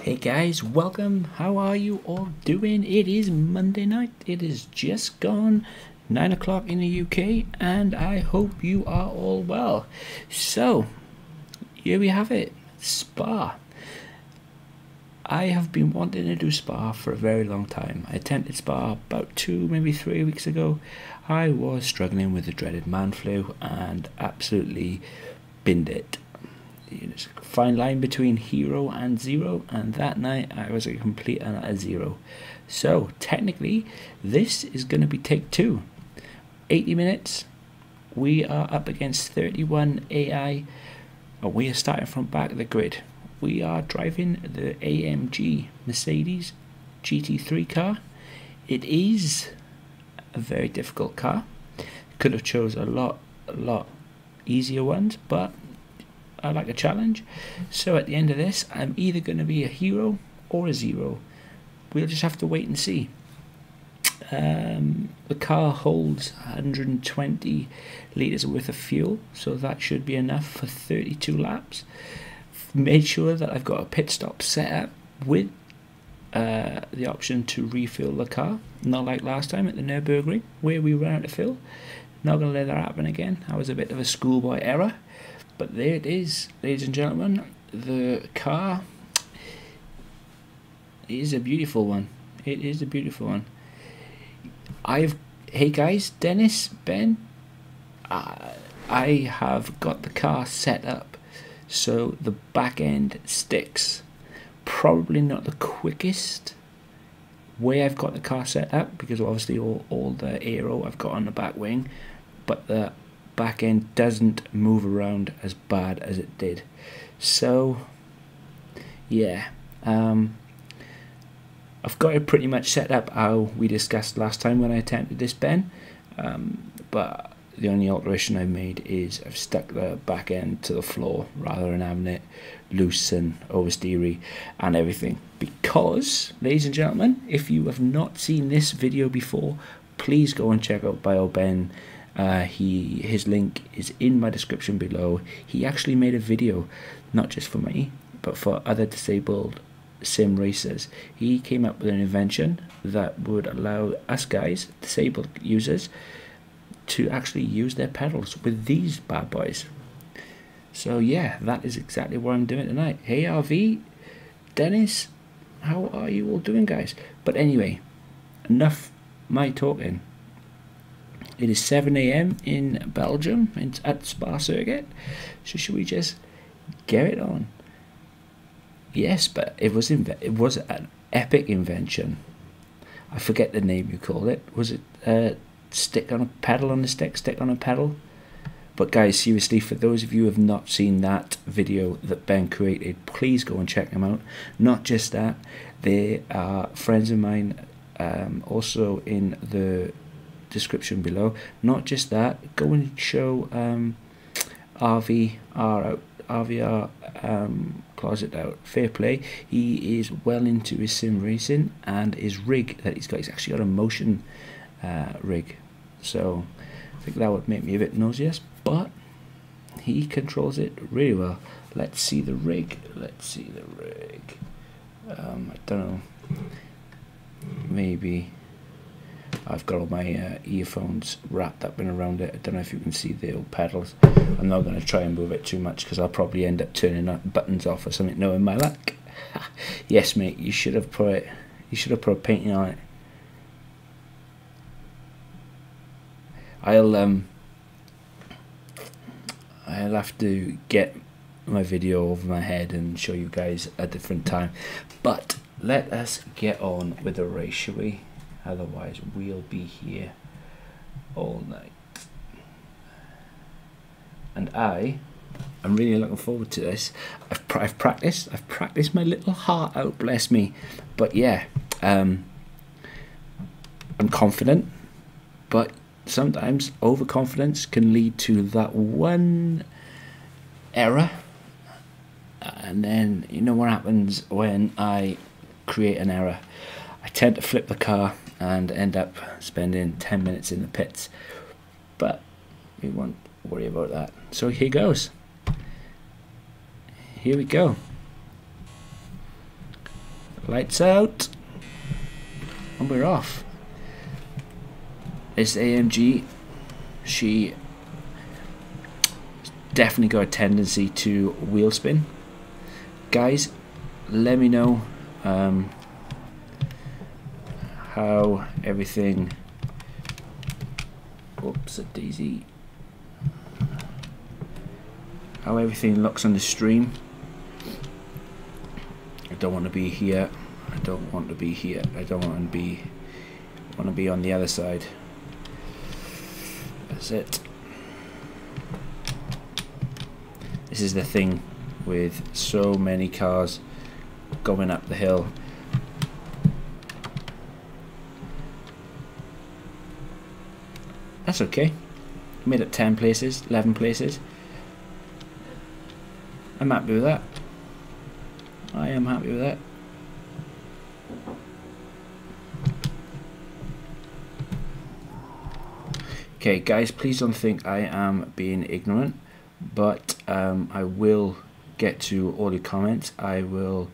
Hey guys, welcome. How are you all doing? It is Monday night. It is just gone 9 o'clock in the UK, and I hope you are all well. So, here we have it, Spa. I have been wanting to do Spa for a very long time. I attempted Spa about 2, maybe 3 weeks ago. I was struggling with the dreaded man flu and absolutely binned it. It's a fine line between hero and zero, and that night I was a complete and utter zero. So technically this is going to be take 2, 80 minutes. We are up against 31 AI, and we are starting from back of the grid. We are driving the AMG Mercedes GT3 car. It is a very difficult car. Could have chose a lot easier ones, but I like a challenge. So at the end of this, I'm either going to be a hero or a zero. We'll just have to wait and see. The car holds 120 litres worth of fuel, so that should be enough for 32 laps. Made sure that I've got a pit stop set up with the option to refill the car, not like last time at the Nürburgring where we ran out of fuel. Not going to let that happen again. That was a bit of a schoolboy error. But there it is, ladies and gentlemen. The car is a beautiful one. It is a beautiful one. Hey guys, Dennis, Ben, I have got the car set up so the back end sticks. Probably not the quickest way I've got the car set up, because obviously all the aero I've got on the back wing, but the back end doesn't move around as bad as it did. So yeah, I've got it pretty much set up how we discussed last time when I attempted this, Ben, but the only alteration I've made is I've stuck the back end to the floor rather than having it loose and oversteery and everything. Because, ladies and gentlemen, if you have not seen this video before, please go and check out Bio Ben. His link is in my description below. He actually made a video, not just for me, but for other disabled sim racers. He came up with an invention that would allow us guys, disabled users, to actually use their pedals with these bad boys. So yeah, that is exactly what I'm doing tonight. Hey RV, Dennis, how are you all doing, guys? But anyway, enough my talking. It is 7 AM in Belgium at Spa Circuit. So should we just get it on? Yes, but it was an epic invention. I forget the name you called it. Was it stick on a pedal on a stick on a pedal? But guys, seriously, for those of you who have not seen that video that Ben created, please go and check them out. Not just that, they are friends of mine, also in the description below. Not just that, go and show RVR Closet out. Fair play. He is well into his sim racing, and his rig that he's actually got a motion rig. So I think that would make me a bit nauseous, but he controls it really well. Let's see the rig. I don't know, maybe I've got all my earphones wrapped up and around it. I don't know if you can see the old pedals. I'm not going to try and move it too much because I'll probably end up turning buttons off or something, knowing my luck. Yes, mate, you should have put a painting on it. I'll have to get my video over my head and show you guys a different time. But let us get on with the race, shall we? Otherwise we'll be here all night. And I'm really looking forward to this. I've practiced my little heart out, bless me. But yeah, I'm confident, but sometimes overconfidence can lead to that one error, and then you know what happens when I create an error. I tend to flip the car and end up spending 10 minutes in the pits, but we won't worry about that. So here goes. Here we go. Lights out. And we're off. This AMG, she definitely got a tendency to wheel spin. Guys, let me know how everything, oops, a daisy, how everything looks on the stream. I don't want to be here. I don't want to be here. I don't want to be on the other side. That's it. This is the thing with so many cars going up the hill. That's okay. Made it 10 places, 11 places. I'm happy with that. I am happy with that. Okay guys, please don't think I am being ignorant, but I will get to all your comments. I will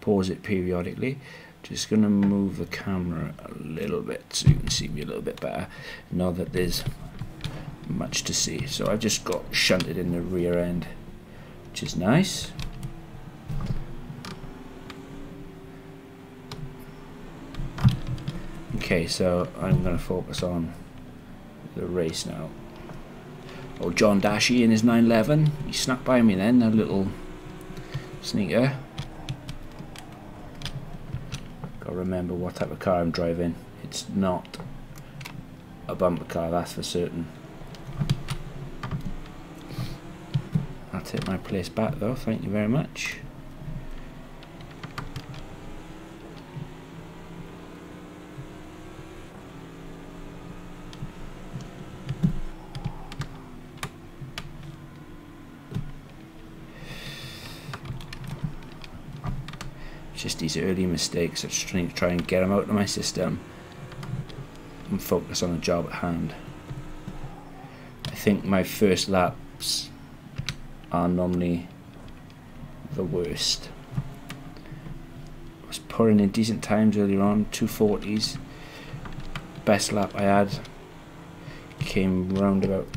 pause it periodically. Just going to move the camera a little bit so you can see me a little bit better. Not that there's much to see. So I've just got shunted in the rear end, which is nice. Okay, so I'm going to focus on the race now. Oh, John Dashy in his 911. He snuck by me then, a little sneaker. Gotta remember what type of car I'm driving. It's not a bumper car, that's for certain. I'll take my place back though, thank you very much. Just these early mistakes. I'm just trying to try and get them out of my system and focus on the job at hand. I think my first laps are normally the worst. I was putting in decent times earlier on, 240s. Best lap I had came round about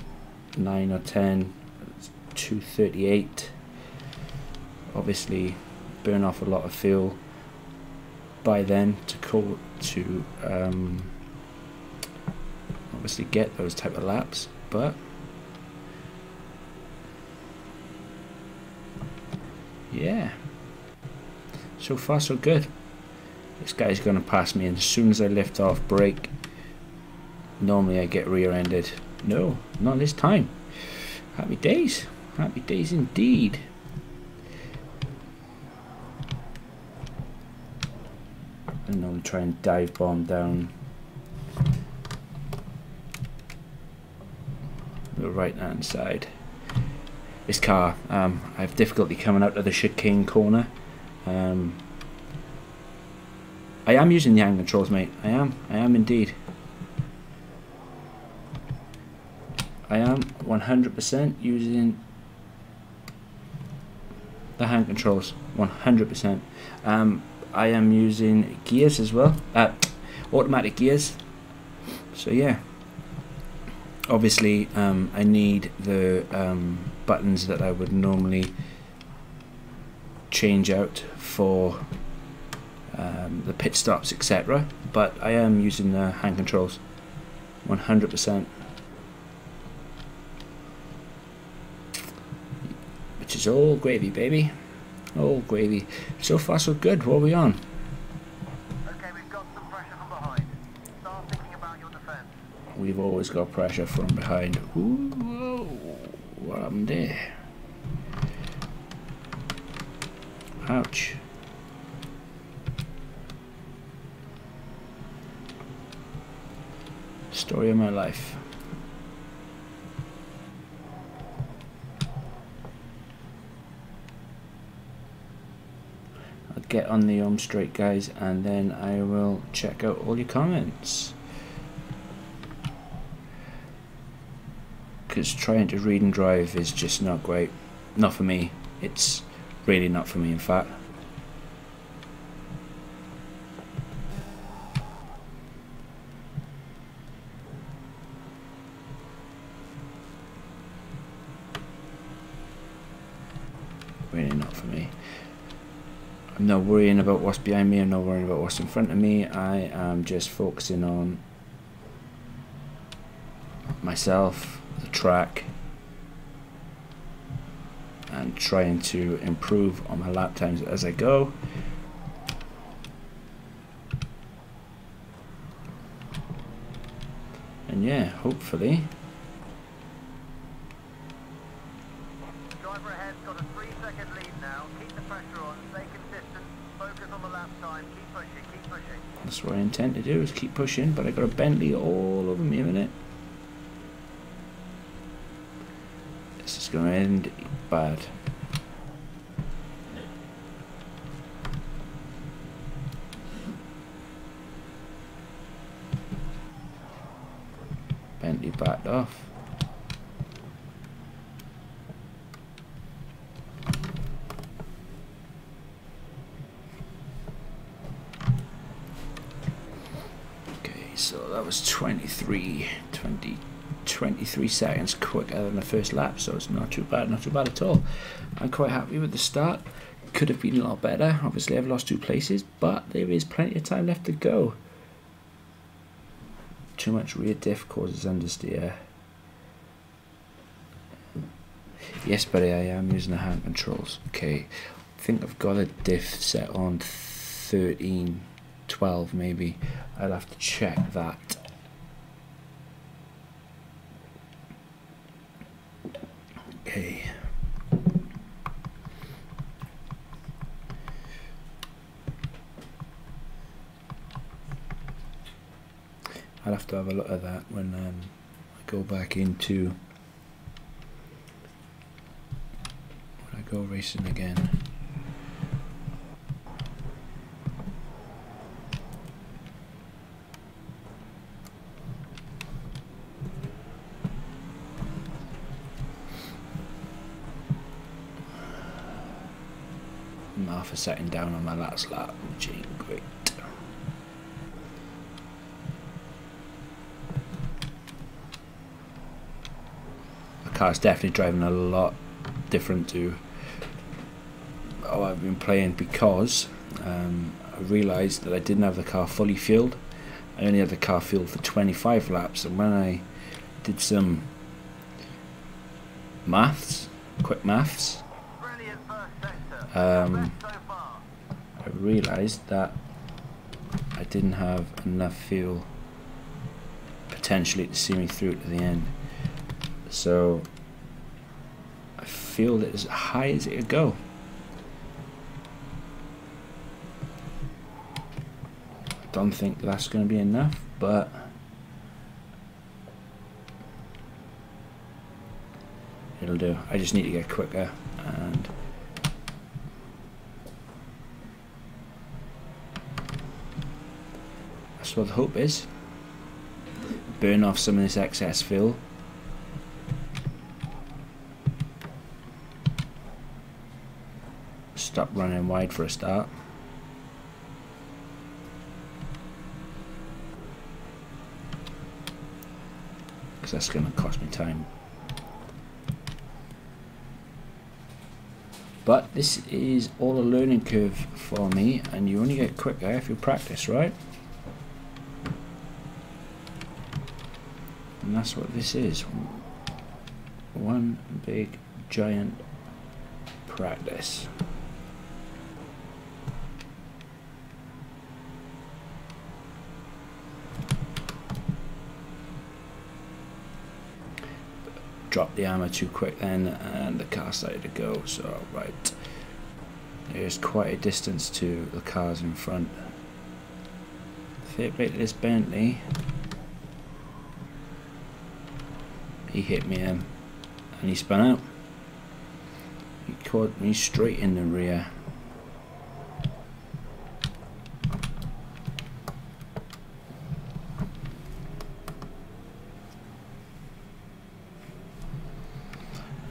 9 or 10, 238. Obviously burn off a lot of fuel by then to obviously get those type of laps, but yeah, so far so good. This guy's gonna pass me, and as soon as I lift off brake, normally I get rear-ended. No, not this time. Happy days indeed. And I'll try and dive bomb down the right hand side. This car, I have difficulty coming out of the chicane corner. I am using the hand controls, mate. I am indeed. I am 100% using the hand controls, 100%. I am using gears as well, automatic gears. So yeah, obviously I need the buttons that I would normally change out for the pit stops, etc. But I am using the hand controls, 100%. Which is all gravy, baby. All gravy. So far so good. What are we on? Okay, we've got some pressure from behind. Start thinking about your defense. We've always got pressure from behind. Ooh, whoa. What happened there? Ouch. Story of my life. I'll get on the home straight, guys, and then I will check out all your comments. Because trying to read and drive is just not great. Not for me. It's really not for me, in fact. really not for me. I'm not worrying about what's behind me, I'm not worrying about what's in front of me. I am just focusing on myself, the track, and trying to improve on my lap times as I go. And yeah, hopefully. Driver ahead's got a 3-second lead now. Keep the pressure on, stay consistent, focus on the lap time, keep pushing, keep pushing. That's what I intend to do, is keep pushing, but I got a Bentley all over me a minute. This is going to end bad. Bentley backed off. Okay, so that was 23 seconds quicker than the first lap, so it's not too bad at all. I'm quite happy with the start. Could have been a lot better. Obviously I've lost 2 places, but there is plenty of time left to go. Too much rear diff causes understeer. Yes, buddy, I am using the hand controls. Okay, I think I've got a diff set on 13, 12 maybe. I'll have to check that. Okay. I'll have to have a look at that when I go back into, when I go racing again. I'm half a second down on my last lap, which ain't great. Car's definitely driving a lot different to how I've been playing, because I realised that I didn't have the car fully fueled. I only had the car fueled for 25 laps, and when I did some quick maths, I realised that I didn't have enough fuel potentially to see me through to the end. So I fueled it as high as it could go. I don't think that's going to be enough, but it'll do. I just need to get quicker, and that's what the hope is. Burn off some of this excess fuel. Stop running wide for a start. Because that's going to cost me time. But this is all a learning curve for me, and you only get quicker if you practice, right? And that's what this is. One big giant practice. Dropped the hammer too quick then, and the car started to go. So right, there's quite a distance to the cars in front. Fair play to this Bentley. He hit me and he spun out. He caught me straight in the rear.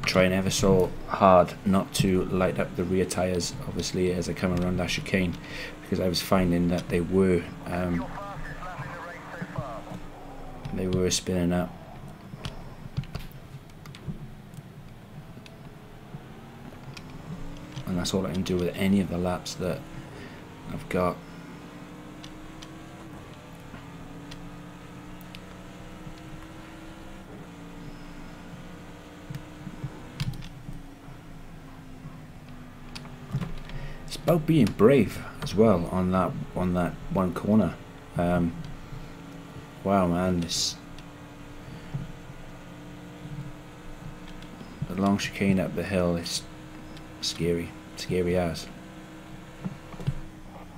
Trying ever so hard not to light up the rear tyres, obviously, as I come around that chicane, because I was finding that they were spinning up. and that's all I can do with any of the laps that I've got. It's about being brave as well on that one corner. Wow, man, this the long chicane up the hill is scary as.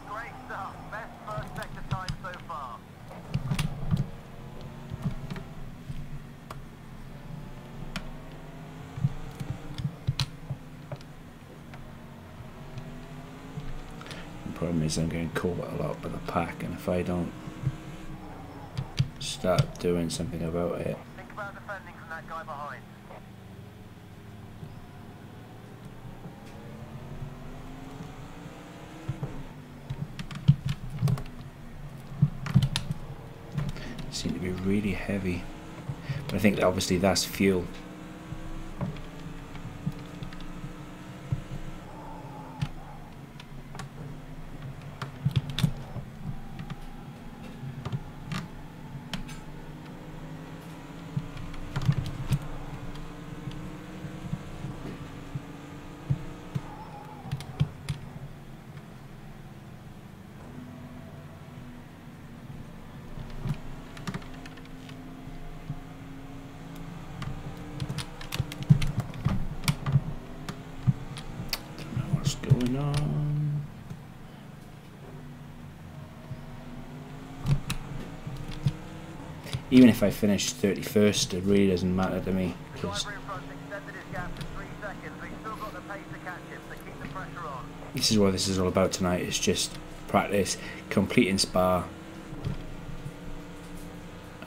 Great stuff. Best first sector time so far. The problem is I'm getting caught a lot by the pack, and if I don't start doing something about it. Think about defending from that guy behind. Seem to be really heavy, but I think that obviously that's fuel. Going on. Even if I finish 31st, it really doesn't matter to me, because Driver in front extended his gap to 3 seconds. He's still got the pace to catch him, so keep the pressure on. this is what this is all about tonight. It's just practice, completing Spa,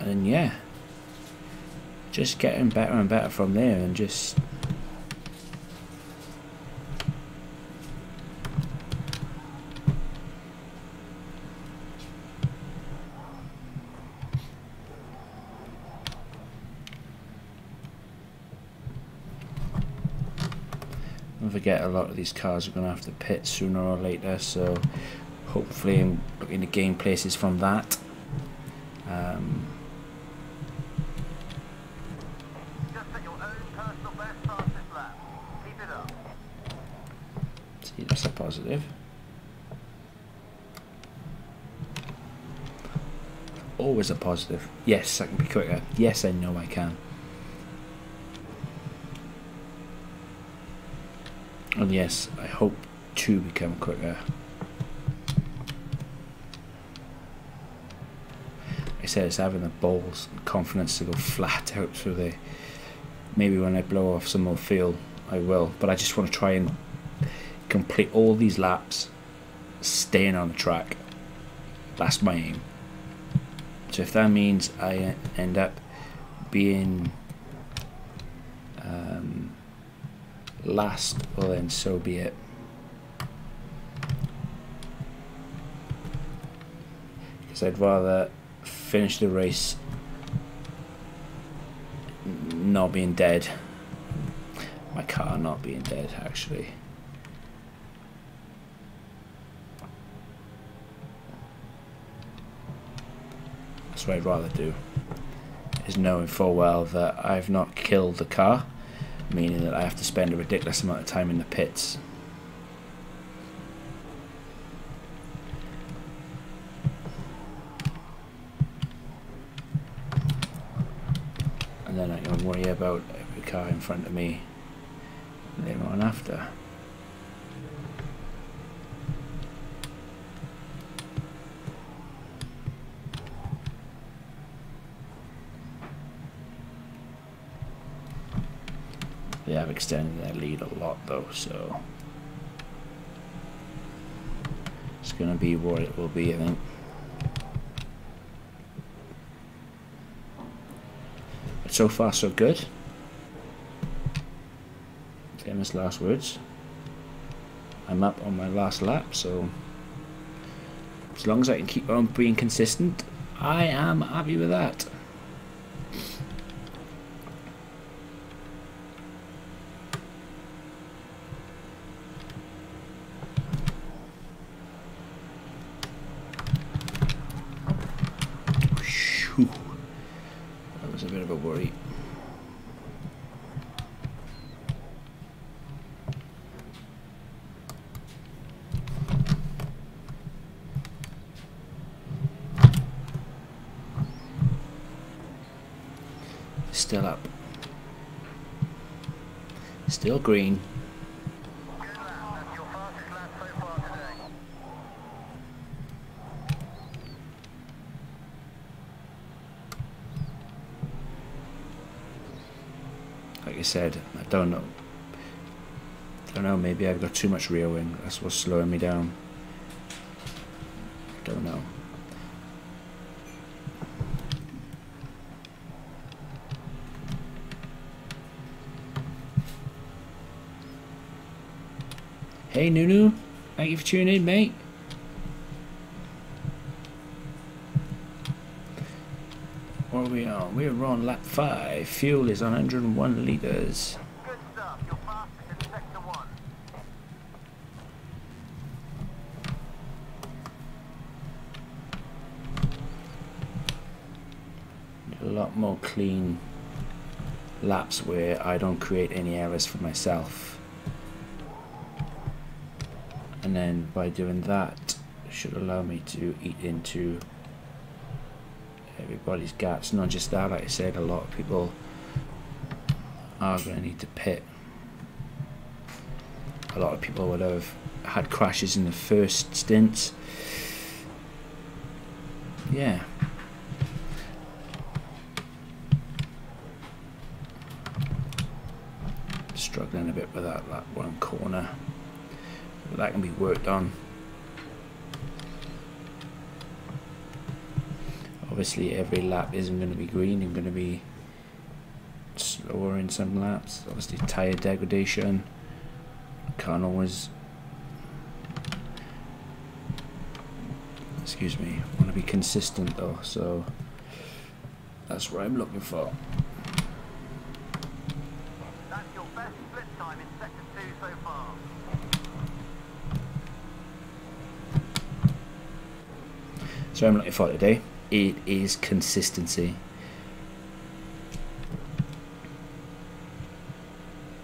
and yeah, just getting better and better from there, and just don't forget, a lot of these cars are going to have to pit sooner or later, so hopefully I'm looking to gain places from that. Just at your own personal best fastest lap. Keep it up. See, that's a positive. Always a positive. Yes, I can be quicker. Yes, I know I can. And yes, I hope to become quicker. I said it's having the balls and confidence to go flat out through there. Maybe when I blow off some more fuel, I will. But I just want to try and complete all these laps, staying on the track. That's my aim. So if that means I end up being last, well then so be it. Because I'd rather finish the race not being dead. My car not being dead, actually. That's what I'd rather do, is knowing full well that I've not killed the car, meaning that I have to spend a ridiculous amount of time in the pits. And then I can worry about every car in front of me later on after. They have extended their lead a lot though, so it's going to be what it will be, I think. But so far so good. Famous last words. I'm up on my last lap, so as long as I can keep on being consistent, I am happy with that. still up. Still green. Good lap. That's your fastest lap so far today. Like I said, I don't know. Maybe I've got too much rear wing. That's what's slowing me down. Don't know. Hey Nunu, thank you for tuning in, mate. What are we on? We're on lap 5. Fuel is 101 litres. Good stuff. You're fastest in sector 1. A lot more clean laps where I don't create any errors for myself. And then by doing that, it should allow me to eat into everybody's gaps. Not just that, like I said, a lot of people are going to need to pit. A lot of people would have had crashes in the first stints. Yeah. Struggling a bit with that one corner. But that can be worked on. Obviously every lap isn't going to be green. I'm going to be slower in some laps. Obviously tyre degradation. Can't always, excuse me, want to be consistent though, so that's what I'm looking for. That's your best split time in sector 2 so far. So I'm looking for today. It is consistency.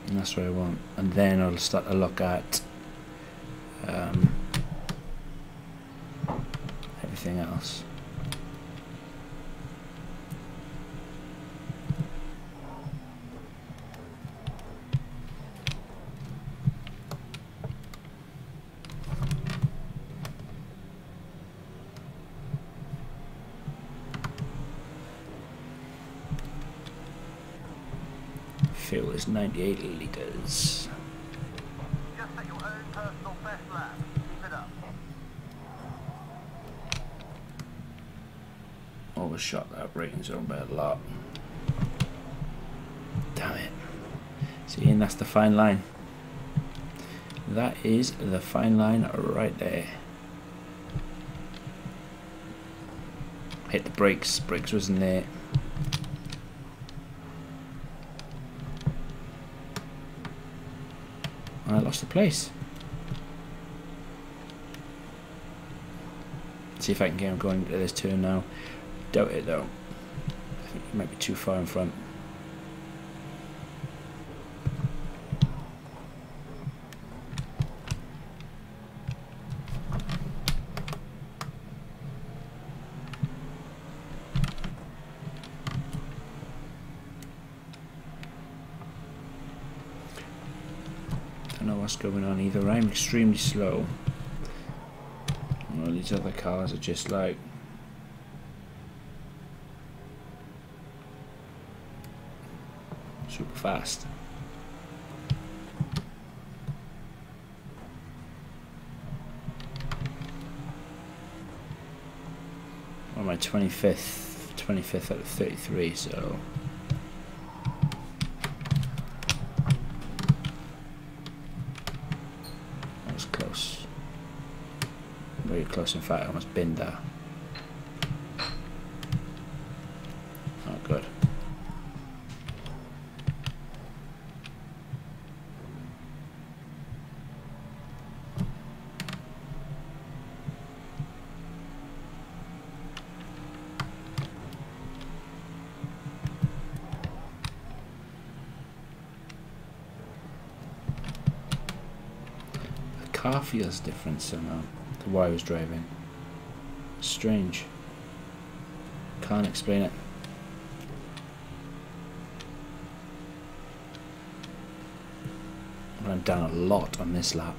And that's what I want. And then I'll start to look at everything else. Fuel is 98 litres. Just set your own personal best lap. Keep it up. Overshot that braking zone by a lot. Damn it. See, and that's the fine line. That is the fine line right there. Hit the brakes. Brakes wasn't there. I lost the place. See if I can get him going to this turn now. Doubt it though. I think he might be too far in front. Don't know what's going on either. I'm extremely slow. All these other cars are just like super fast. On my 25th out of 33, so that was close. Very close, in fact I almost binned that. Oh good. The car feels different somehow to what I was driving. Strange. Can't explain it. But I'm down a lot on this lap.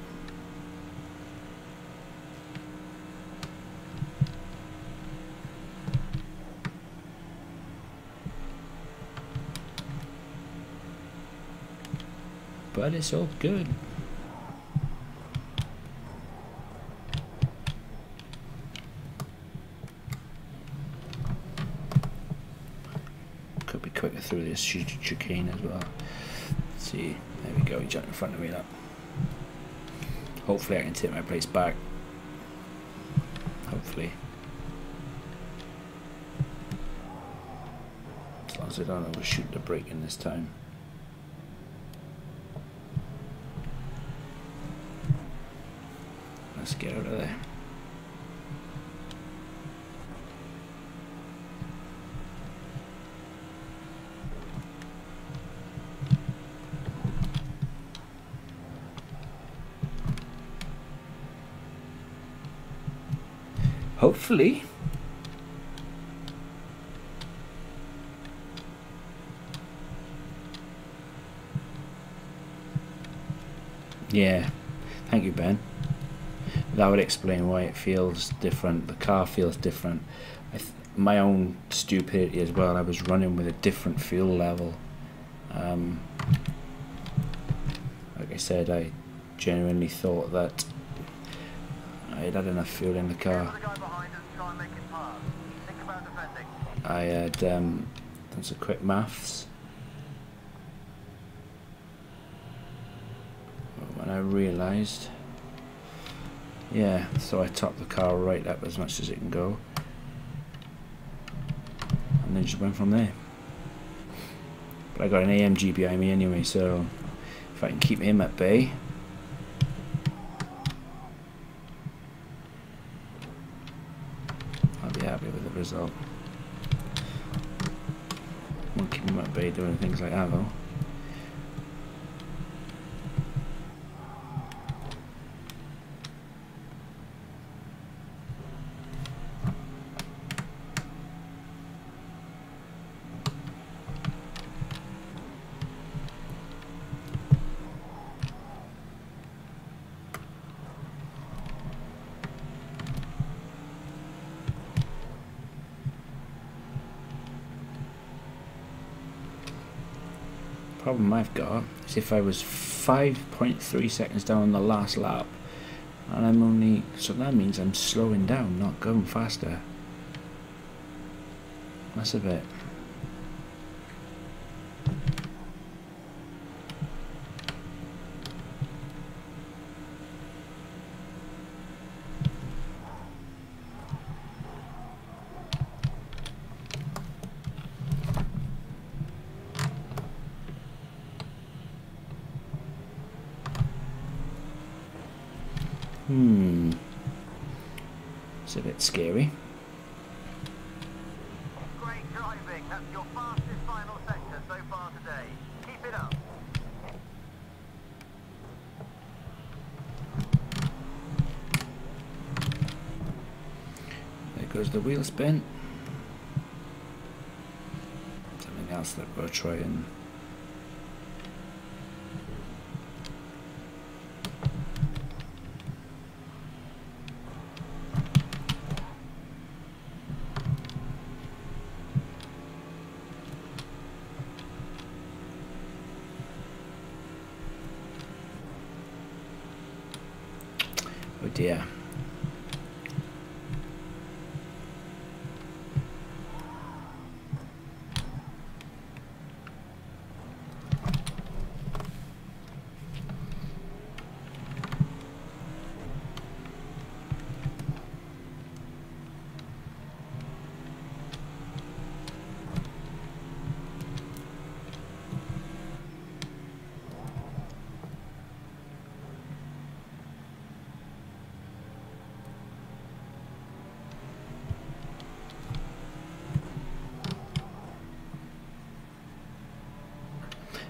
But it's all good. Could be quicker through this chicane as well. Let's see, there we go, he jumped in front of me now. Hopefully I can take my place back. Hopefully. As long as I don't overshoot the braking this time. Let's get out of there. Hopefully. Yeah, thank you, Ben. That would explain why it feels different. The car feels different. My own stupidity as well. I was running with a different fuel level. Like I said, I genuinely thought that I'd had enough fuel in the car. I had done some quick maths. When I realised, yeah, so I topped the car right up as much as it can go, and then just went from there. But I got an AMG behind me anyway, so if I can keep him at bay, I'll be happy with the result. Won't keep him at bay doing things like that though. Problem I've got is if I was 5.3 seconds down on the last lap, and I'm only, so that means I'm slowing down, not going faster. That's a bit. It's a bit scary. Great driving. That's your fastest final sector so far today. Keep it up. There goes the wheel spin. Something else that we'll try and oh dear.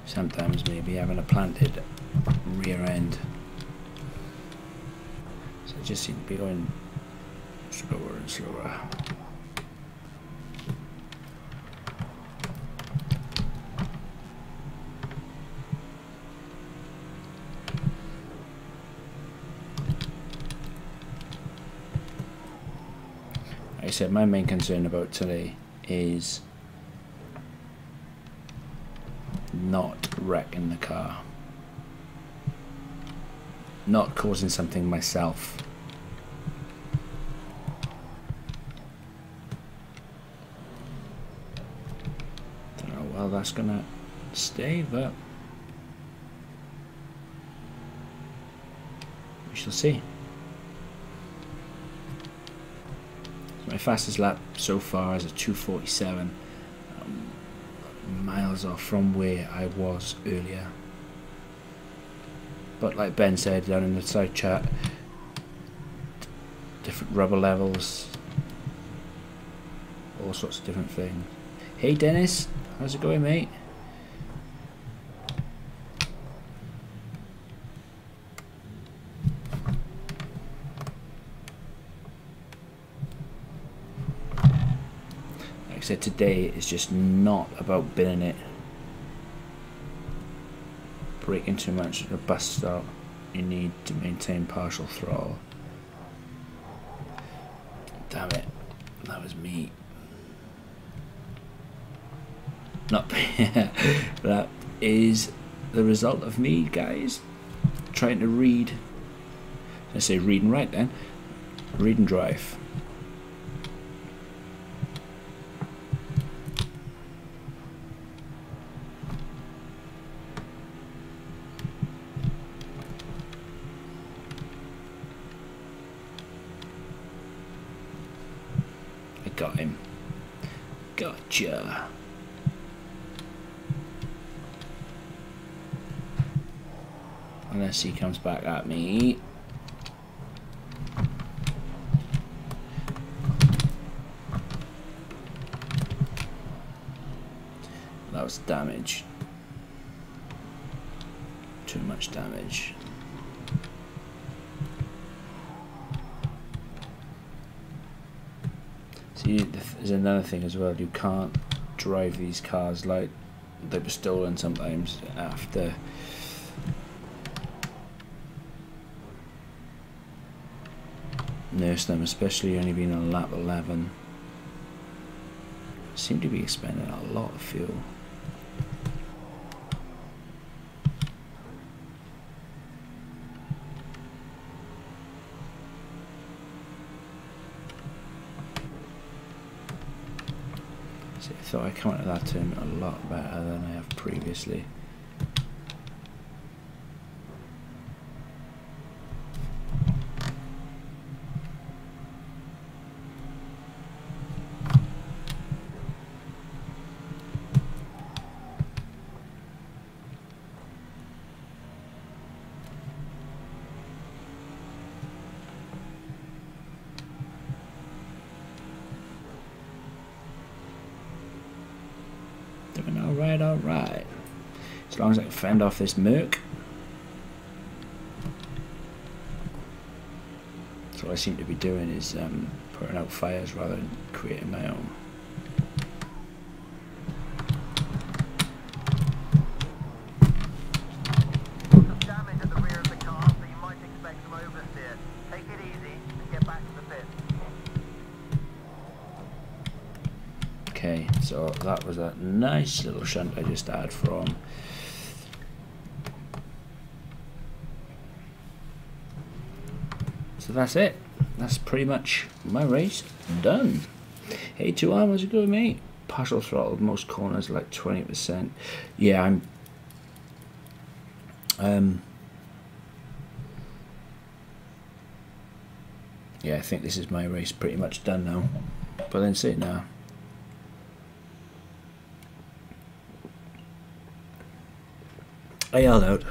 Sometimes maybe having a planted rear end, so I just seem to be going slower and slower. said, my main concern about today is not wrecking the car, not causing something myself. Don't know how well that's gonna stay, but we shall see. My fastest lap so far is a 2:47, miles off from where I was earlier. But like Ben said down in the side chat, different rubber levels, all sorts of different things. Hey Dennis, how's it going, mate? Like I said, today is just not about binning it, braking too much at a bus stop. You need to maintain partial throttle. Damn it, that was me. Not that is the result of me, guys, trying to read. I say read and write then. Read and drive. I got him. Gotcha. Unless he comes back at me. That was damage. Too much damage. See, there's another thing as well. You can't drive these cars like they were stolen sometimes after. Nurse them, especially only being on lap 11. Seem to be expending a lot of fuel. See, I thought I come out of that turn a lot better than I have previously. Alright. As long as I can fend off this Merc. So what I seem to be doing is putting out fires rather than creating my own. Some damage at the rear of the car, so you might expect some oversteer. Take it easy and get back to the pit. Okay, so that was a nice little shunt I just had from so that's it. That's pretty much my race done. Hey, 2 how's it going, mate? Partial throttle, most corners like 20%. Yeah, yeah, I think this is my race pretty much done now. But then see it now. I held out.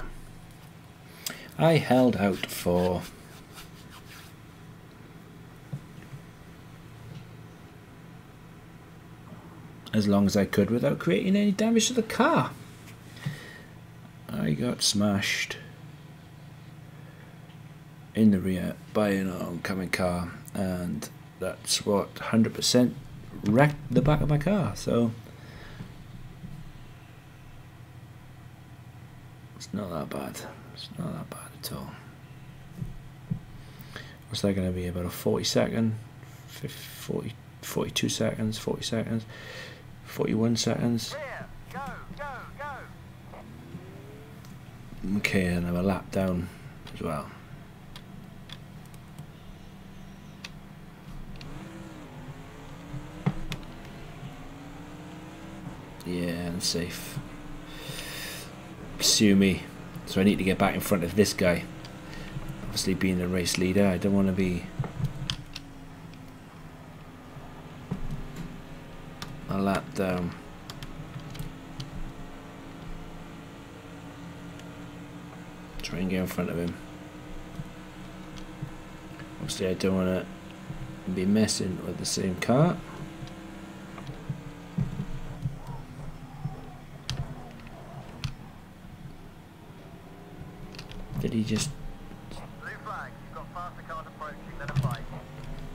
I held out for as long as I could without creating any damage to the car. I got smashed in the rear by an oncoming car, and that's what 100% wrecked the back of my car. So it's not that bad. It's not that bad at all. What's that going to be? About a 40 second, 40, 42 seconds, 40 seconds, 41 seconds. Clear. Go, go, go. Okay, and I'm a lap down as well. Yeah, I'm safe. Sue me. So I need to get back in front of this guy. Obviously, being the race leader, I don't want to be a lap down. Try and get in front of him. Obviously, I don't want to be messing with the same car. Did he just... Blue flag. You've got faster cars approaching. Let them fight.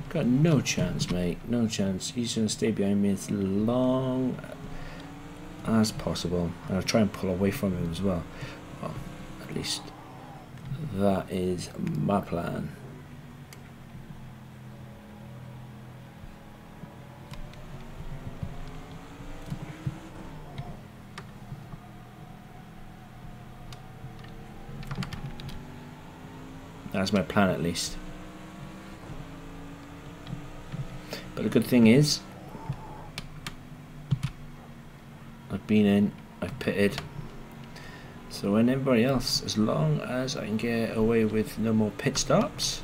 Got no chance, mate. No chance. He's going to stay behind me as long as possible. And I'll try and pull away from him as well. Well, at least that is my plan. That's my plan, at least. But the good thing is, I've been in, I've pitted. So when everybody else, as long as I can get away with no more pit stops,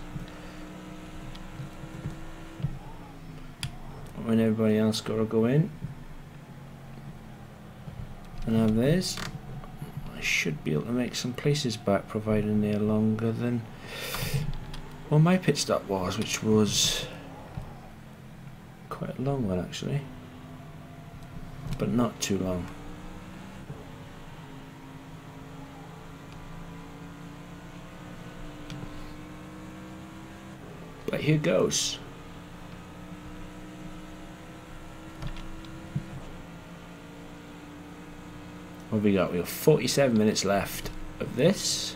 when everybody else got to go in and have theirs, I should be able to make some places back, providing they're longer than well my pit stop was, which was quite a long one actually, but not too long. But here goes. What have we got? We have 47 minutes left of this.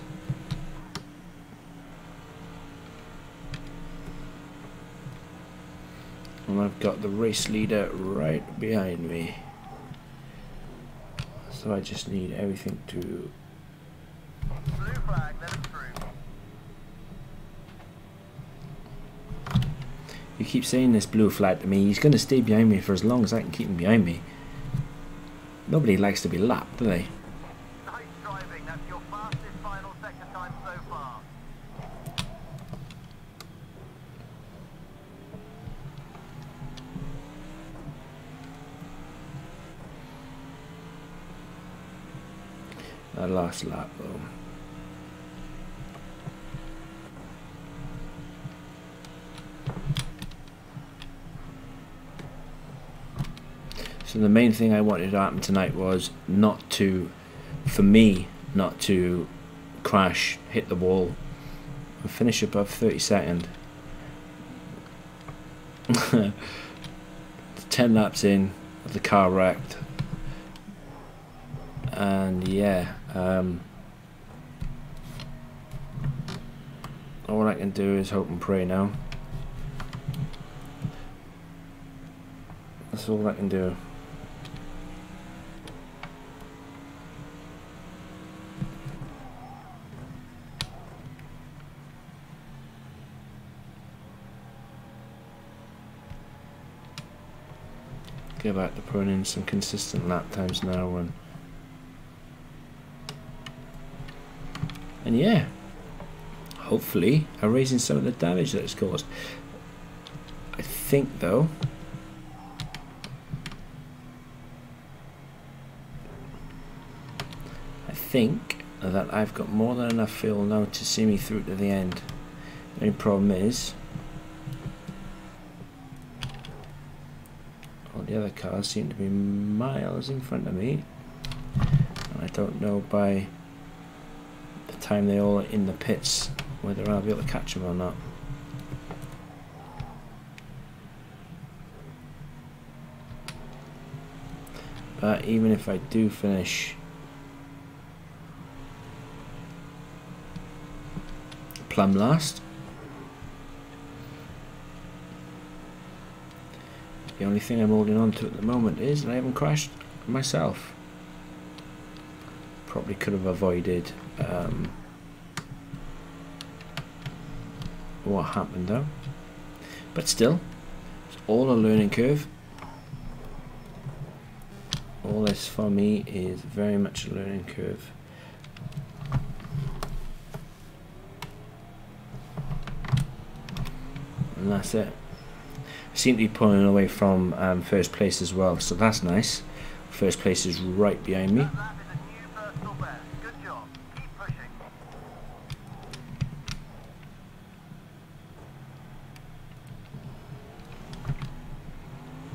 And I've got the race leader right behind me. So I just need everything to... Blue flag. Let them through. You keep saying this blue flag to me. He's going to stay behind me for as long as I can keep him behind me. Nobody likes to be lapped, do they? Nice driving. That's your fastest final sector time so far. That last lap though. So the main thing I wanted to happen tonight was not to, for me, not to crash, hit the wall, and finish above 32nd. 10 laps in, the car wrecked, and yeah, all I can do is hope and pray now. That's all I can do. Go back to putting in some consistent lap times now, and yeah, hopefully erasing some of the damage that it's caused. I think though, that I've got more than enough fuel now to see me through to the end. The only problem is all the other cars seem to be miles in front of me, and I don't know by the time they all are in the pits whether I'll be able to catch them or not. But even if I do finish plumb last, The only thing I'm holding on to at the moment is that I haven't crashed myself. Probably could have avoided what happened though. But still, it's all a learning curve. All this for me is very much a learning curve. And that's it. I seem to be pulling away from first place as well, so that's nice. First place is right behind me. That is a new personal best. Good job. Keep pushing.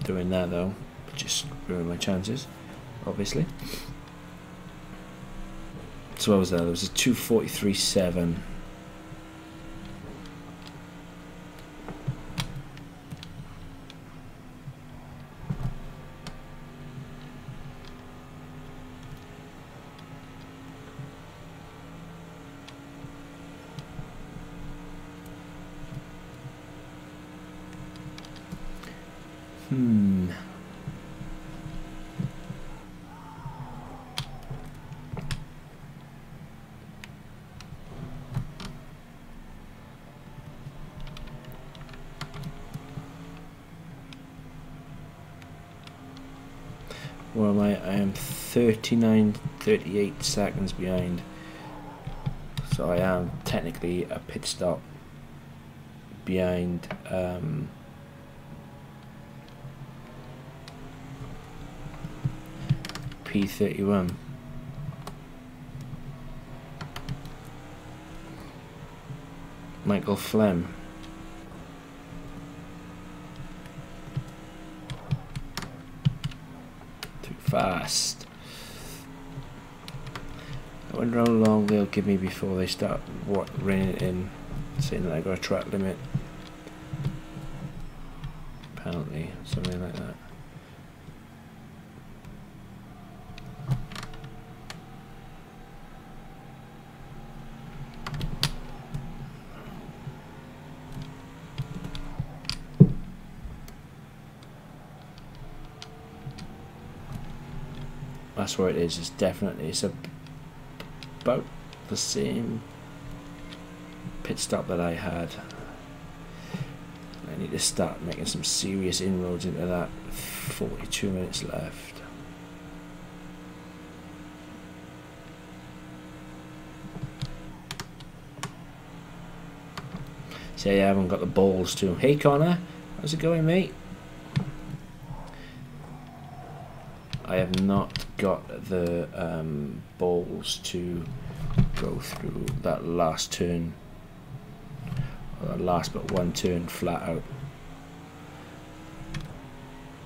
Doing that though, just ruined my chances, obviously. So what was that? There was a 2:43.7. Where am I? I am 38 seconds behind. So I am technically a pit stop behind P31. Michael Flem. Too fast. I wonder how long they'll give me before they start reining it in, saying that I got a track limit. Penalty, something like that. That's where it is. It's definitely, it's about the same pit stop that I had. I need to start making some serious inroads into that. 42 minutes left. See, I haven't got the balls to. Hey Connor, how's it going, mate? I have not got the balls to go through that last turn, or that last but one turn flat out.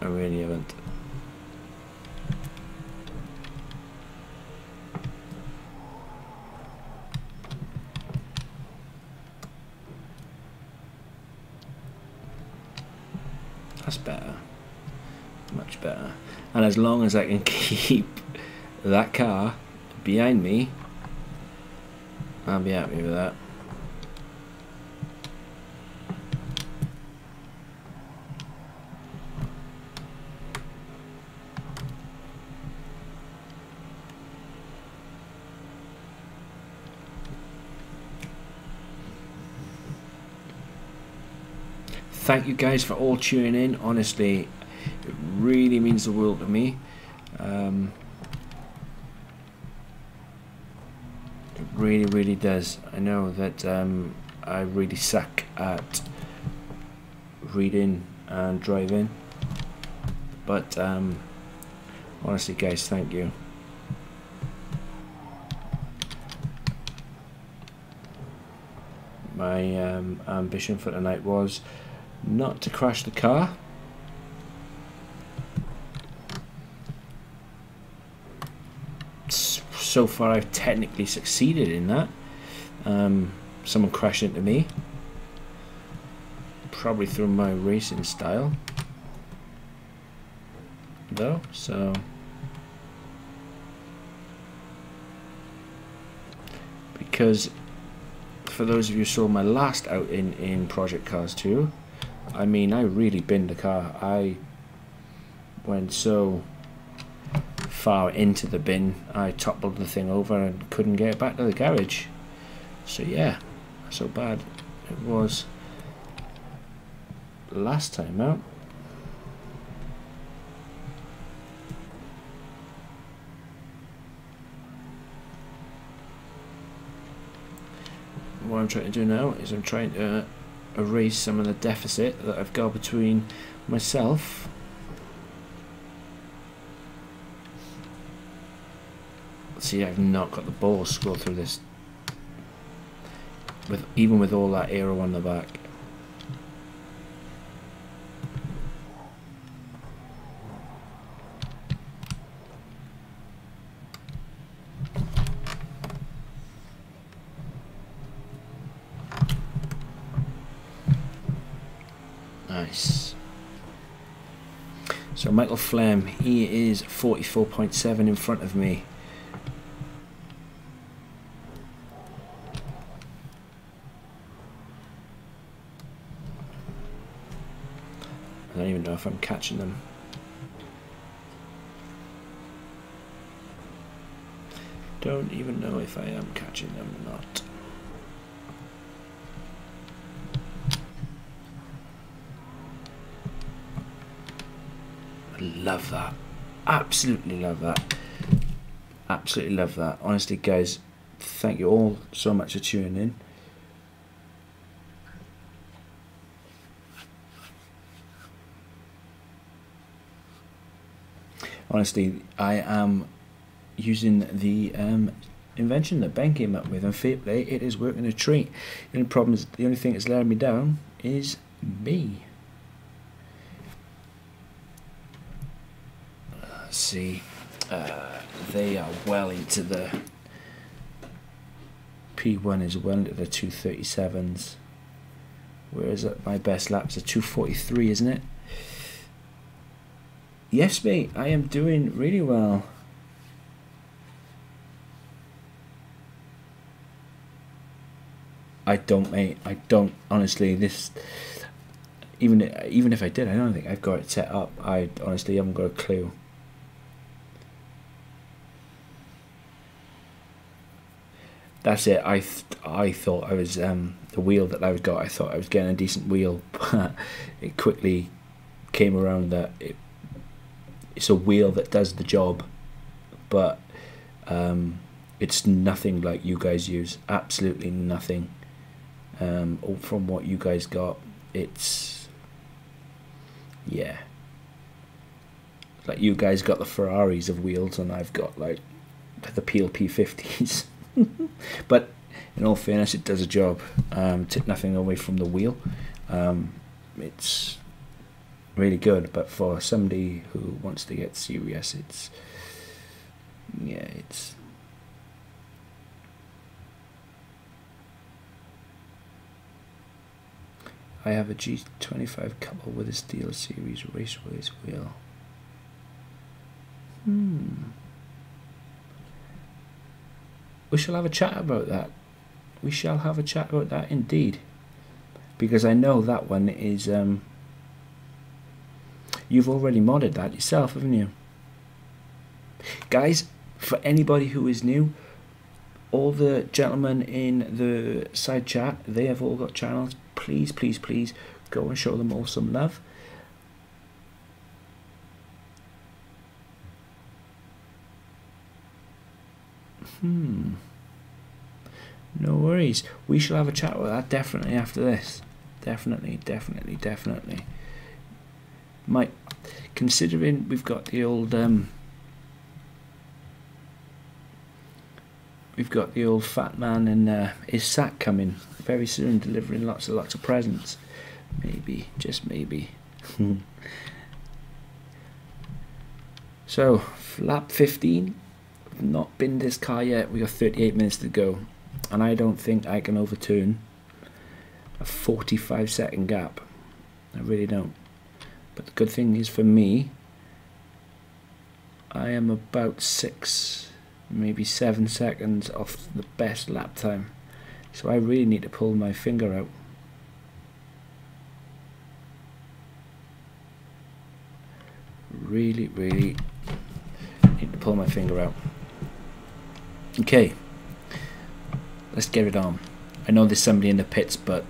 I really haven't. That's better, much better. And as long as I can keep that car behind me, I'll be happy with that. Thank you guys for all tuning in. Honestly, it really means the world to me. It really does. I know that I really suck at reading and driving, but honestly guys, thank you. My ambition for tonight was not to crash the car. So far I've technically succeeded in that. Someone crashed into me, probably through my racing style though, so because for those of you who saw my last outing in Project Cars 2, I mean, I really binned the car. I went so far into the bin I toppled the thing over and couldn't get it back to the garage. So yeah, so bad it was last time out. What I'm trying to do now is I'm trying to erase some of the deficit that I've got between myself see. I've not got the balls to go through this even with all that aero on the back. Nice. So Michael Flem, he is 44.7 in front of me. I don't even know if I'm catching them. Don't even know if I am catching them or not. I love that. Absolutely love that. Absolutely love that. Honestly, guys, thank you all so much for tuning in. Honestly, I am using the invention that Ben came up with, and fair play, it is working a treat. The only problem is, the only thing that's letting me down is me. Let's see, they are well into the P1 is well into the 237s, whereas my best lap's a 243, isn't it? Yes, mate, I am doing really well. I don't, mate. I don't. Honestly, this. Even if I did, I don't think I've got it set up. I honestly haven't got a clue. That's it. I thought I was the wheel that I've got. I thought I was getting a decent wheel, but it quickly came around that it's a wheel that does the job, but it's nothing like you guys use. Absolutely nothing. From what you guys got, it's, yeah, like you guys got the Ferraris of wheels and I've got like the PLP 50s. But in all fairness, it does a job. Took nothing away from the wheel. It's really good, but for somebody who wants to get serious, it's, yeah, it's, I have a G25 couple with a Steel Series Raceways wheel. We shall have a chat about that. We shall have a chat about that indeed, because I know that one is you've already modded that yourself, haven't you? Guys, for anybody who is new, all the gentlemen in the side chat, they have all got channels. Please, please, please go and show them all some love. No worries. We shall have a chat with that definitely after this. Definitely, definitely, definitely. Might, considering we've got the old fat man and his sack coming very soon, delivering lots of presents. Maybe, just maybe. So, lap 15. I've not binned this car yet. We got 38 minutes to go, and I don't think I can overturn a 45-second gap. I really don't. But the good thing is for me, I am about 6, maybe 7 seconds off the best lap time. So I really need to pull my finger out. really need to pull my finger out. Okay, let's get it on. I know there's somebody in the pits, but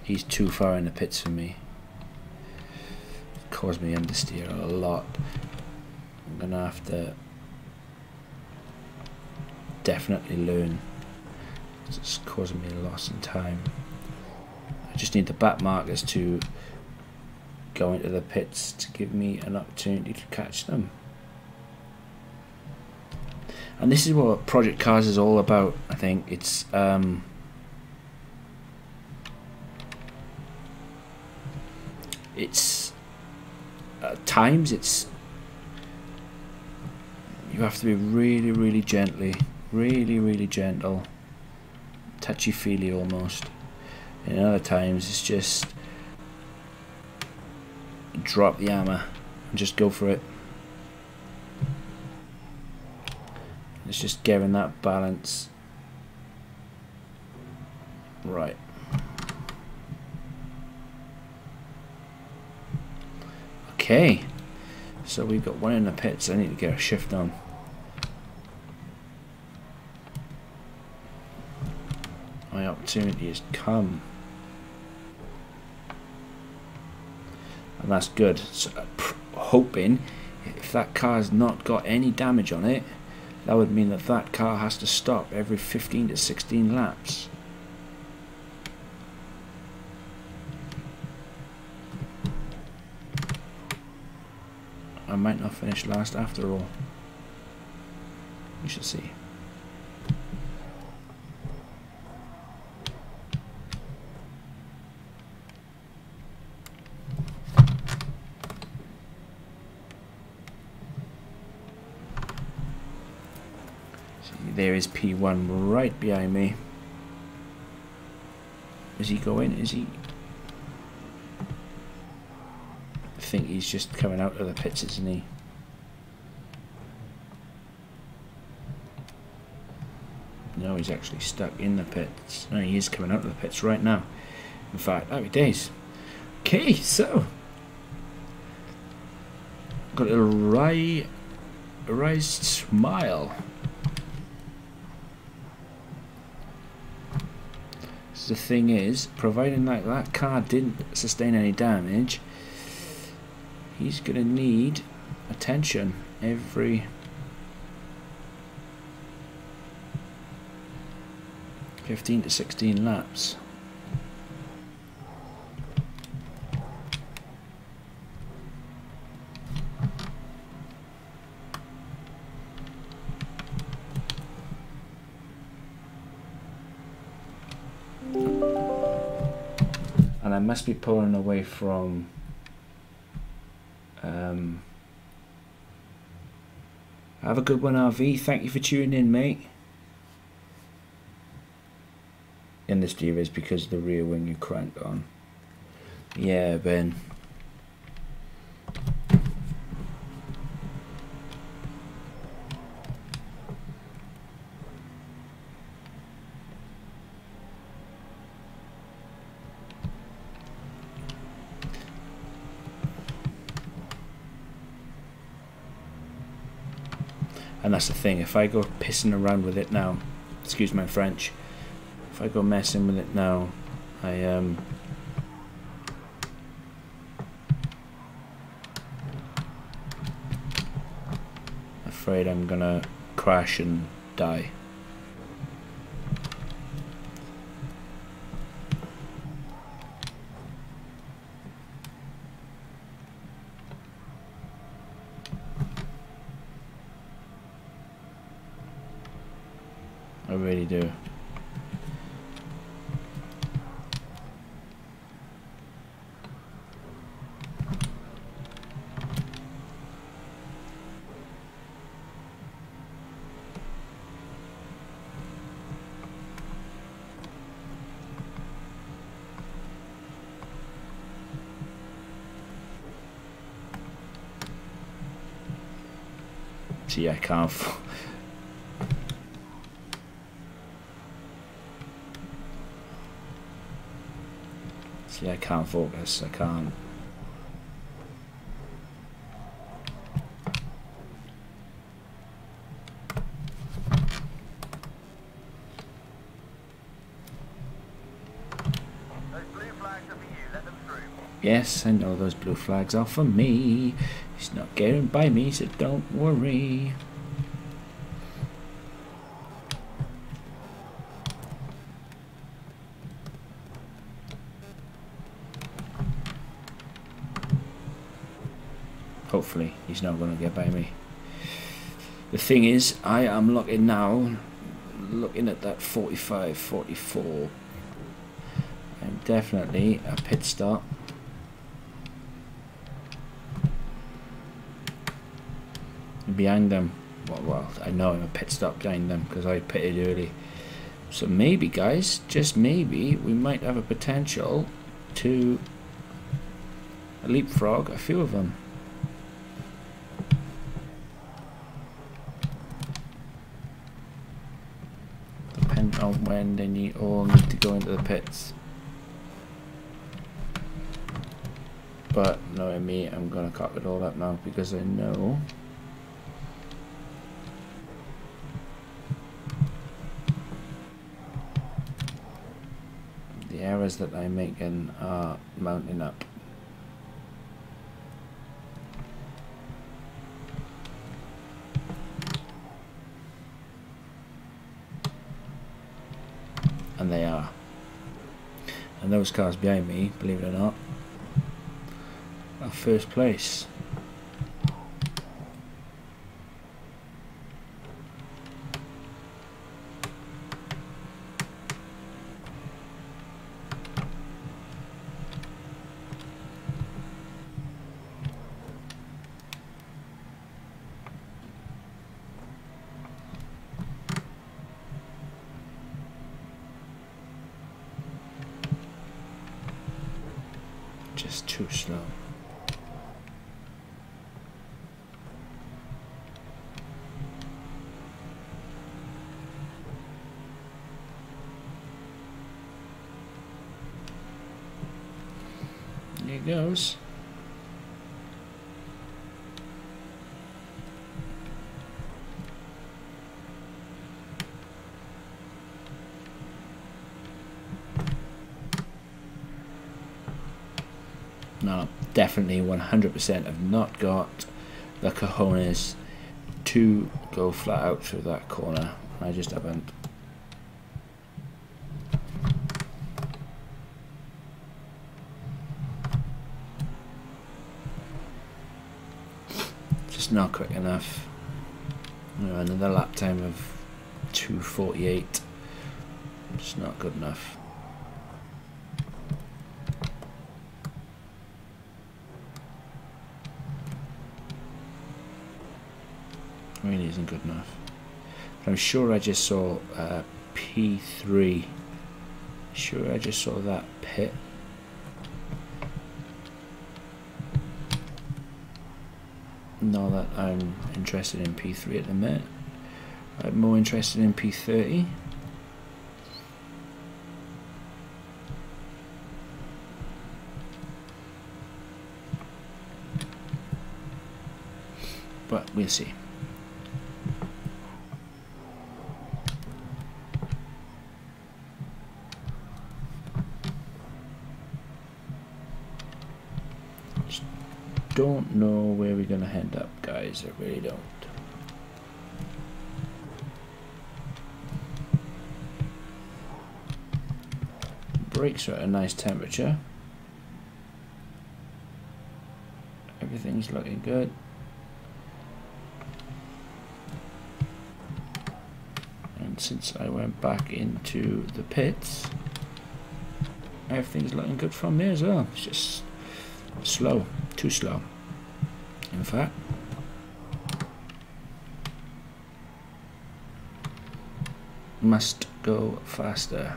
he's too far in the pits for me. Caused me understeer a lot. I'm gonna have to definitely learn. It's causing me a loss in time. I just need the back markers to go into the pits to give me an opportunity to catch them. And this is what Project Cars is all about. I think it's at times it's you have to be really gentle, touchy-feely almost, and other times it's just drop the hammer and just go for it. It's just getting that balance right. Okay, so we've got one in the pits. I need to get a shift on. My opportunity has come, and that's good. So, hoping if that car's not got any damage on it, that would mean that that car has to stop every 15 to 16 laps. I might not finish last after all. We shall see. See, there is P1 right behind me. Is he going? Is he? I think he's just coming out of the pits, isn't he? No, he's actually stuck in the pits. No, he is coming out of the pits right now. In fact, happy days. Okay, so got a little raised smile. So the thing is, providing that car didn't sustain any damage, he's going to need attention every 15 to 16 laps. And I must be pulling away from have a good one, RV. Thank you for tuning in, mate. And this gear is because of the rear wing you cranked on. Yeah, Ben. And that's the thing, if I go pissing around with it now, excuse my French, if I go messing with it now, afraid I'm gonna crash and die. I really do. See, I can't. See, I can't focus. I can't. Those blue flags are for you. Let them through. Yes, I know those blue flags are for me. He's not getting by me, so don't worry. Hopefully he's not going to get by me. The thing is, I am looking now, looking at that 45, 44. I'm definitely a pit stop. Behind them. Well, I know I'm a pit stop behind them because I pitted early. So maybe, guys, just maybe, we might have a potential to leapfrog a few of them. Depending on when they all need to go into the pits. But knowing me, I'm going to cock it all up now because I know the errors that I'm making are mounting up. And they are. And those cars behind me, believe it or not, are first place. Just too slow. There he goes. No, definitely 100% have not got the cojones to go flat out through that corner. I just haven't. Just not quick enough. You know, another lap time of 2:48. It's not good enough. Really isn't good enough. But I'm sure I just saw P3. Sure, I just saw that pit. Not that I'm interested in P3 at the minute. I'm more interested in P30. But we'll see. Don't know where we're gonna end up, guys. I really don't. Brakes are at a nice temperature. Everything's looking good. And since I went back into the pits, everything's looking good from there as well. It's just slow, too slow. In fact, must go faster.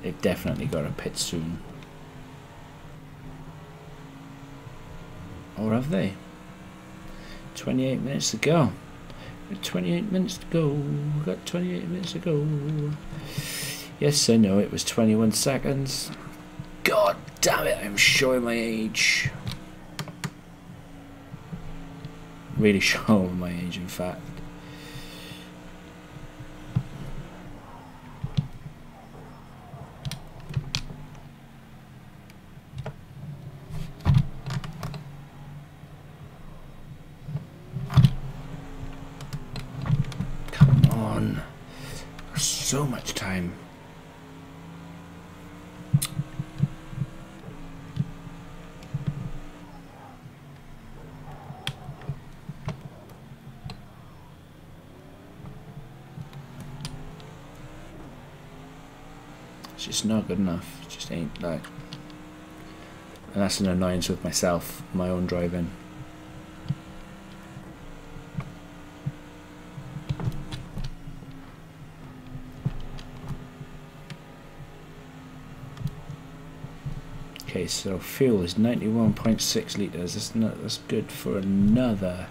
they've definitely got to pit soon. Or have they? 28 minutes to go. 28 minutes to go. We've got 28 minutes to go. Yes, I know it was 21 seconds. God damn it, I'm showing my age. Really showing my age, in fact. Come on. There's so much time. It's just not good enough. It just ain't like. And that's an annoyance with myself, my own driving. Okay, so fuel is 91.6 litres. That's good for another.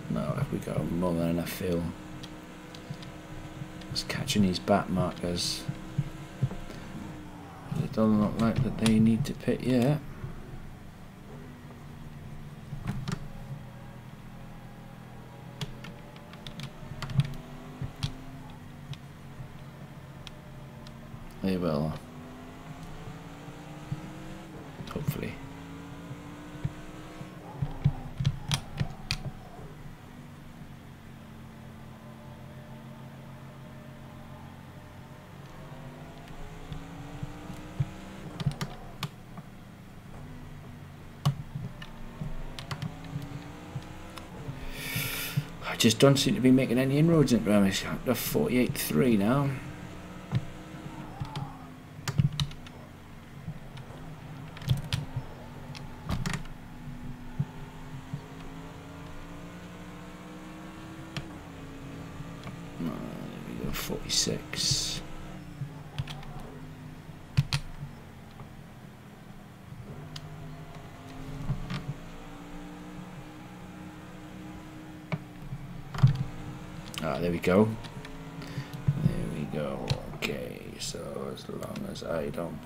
No, we got more than enough fuel. Just catching these back markers. It doesn't look like that they need to pit yet. They will. Hopefully. I just don't seem to be making any inroads into them. It's up to 48.3 now. There we go, 46. Ah, there we go. There we go. Okay, so as long as I don't.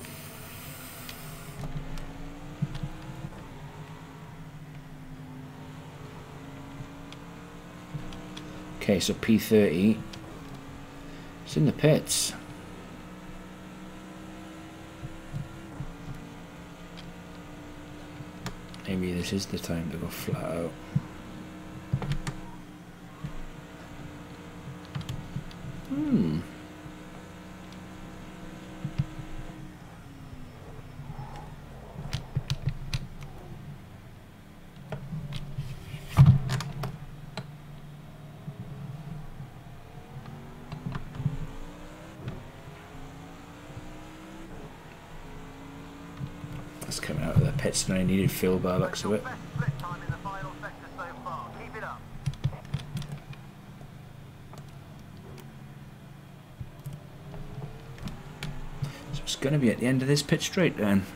Okay, so P30. It's in the pits. Maybe this is the time to go flat out. That's coming out of the pits and I needed fuel by the looks of it. So it's going to be at the end of this pit straight then.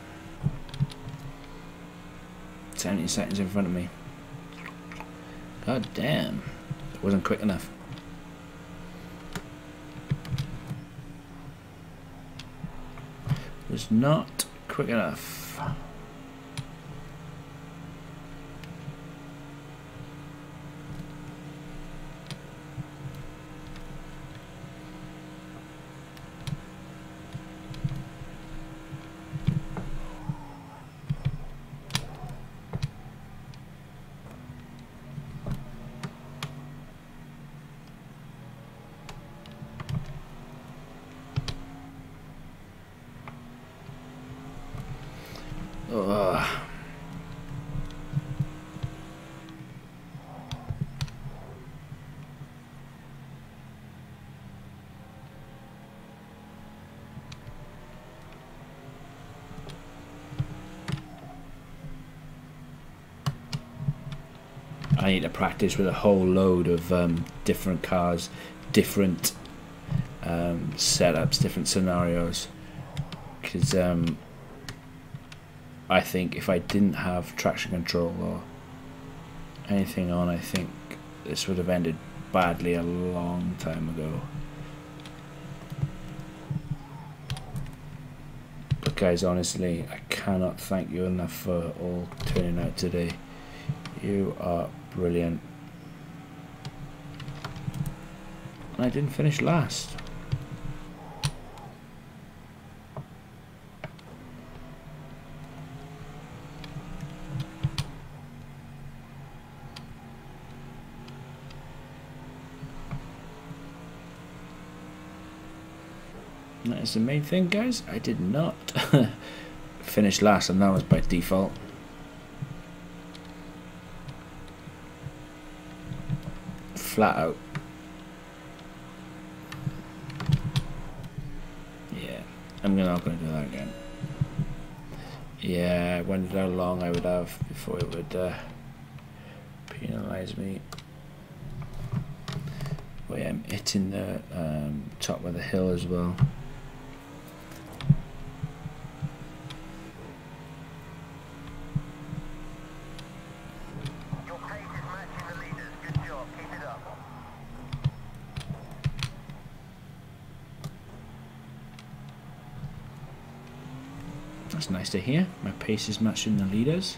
70 seconds in front of me. God damn. It wasn't quick enough. It was not quick enough. Ugh. I need to practice with a whole load of different cars, different setups, different scenarios, because I think if I didn't have traction control or anything on, I think this would have ended badly a long time ago. But guys, honestly, I cannot thank you enough for all turning out today. You are brilliant. And I didn't finish last. That is the main thing, guys. I did not finish last, and that was by default. Flat out. Yeah, I'm not going to do that again. Yeah, I wondered how long I would have before it would penalise me. But yeah, I'm hitting the top of the hill as well. That's nice to hear. My pace is matching the leaders.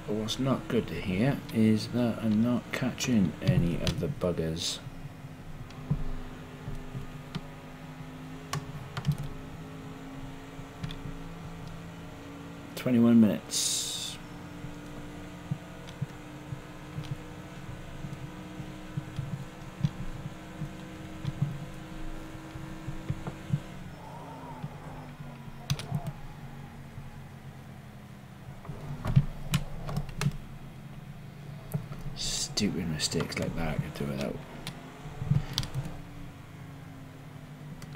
But what's not good to hear is that I'm not catching any of the buggers. "21 minutes. Stupid mistakes like that I could do without.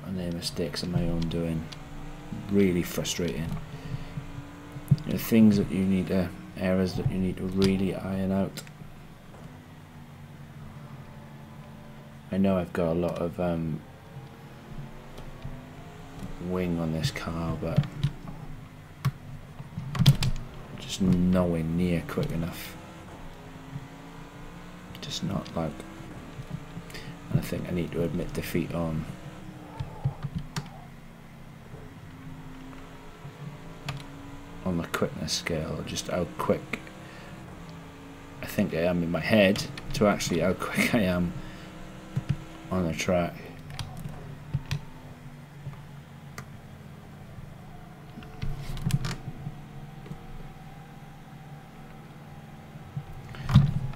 And they're mistakes of my own doing. Really frustrating. You know, things that you need to, errors that you need to really iron out. I know I've got a lot of wing on this car, but just nowhere near quick enough. Just not like, and I think I need to admit defeat on the quickness scale, just how quick I think I am in my head to actually how quick I am on the track.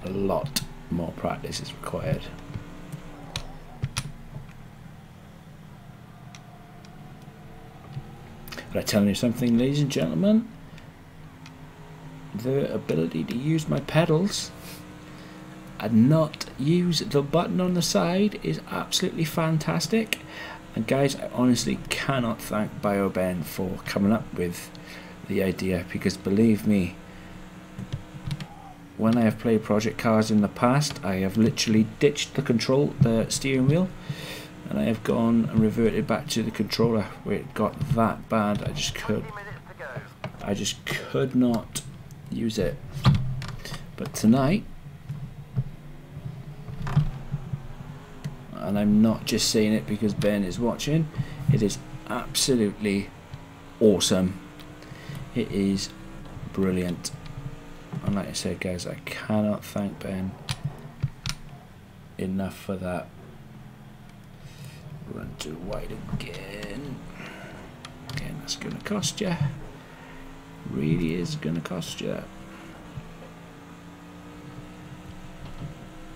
A lot more practice is required. But I tell you something, ladies and gentlemen, the ability to use my pedals and not use the button on the side is absolutely fantastic. And guys, I honestly cannot thank BioBen for coming up with the idea, because believe me, when I have played project cars in the past, I have literally ditched the steering wheel, and I have gone and reverted back to the controller where it got that bad. I just could not use it. But tonight, and I'm not just saying it because Ben is watching, it is absolutely awesome. It is brilliant. And like I said, guys, I cannot thank Ben enough for that. Run too wide again. Again, that's going to cost you. Really is going to cost you.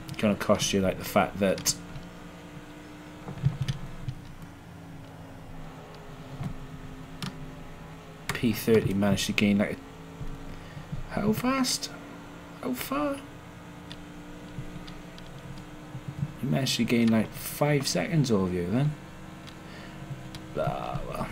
It's going to cost you like the fact that P30 managed to gain like how fast? How far? You managed to gain like 5 seconds over you then. Ah, well.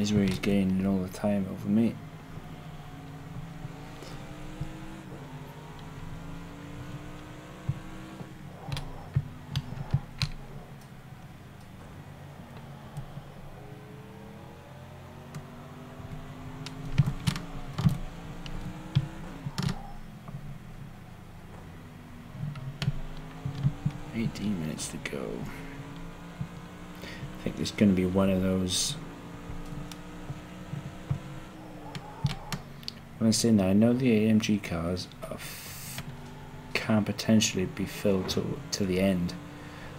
misery is gaining all the time over me. To go. I think it's going to be one of those. When I say now, I know the AMG cars can potentially be filled to the end,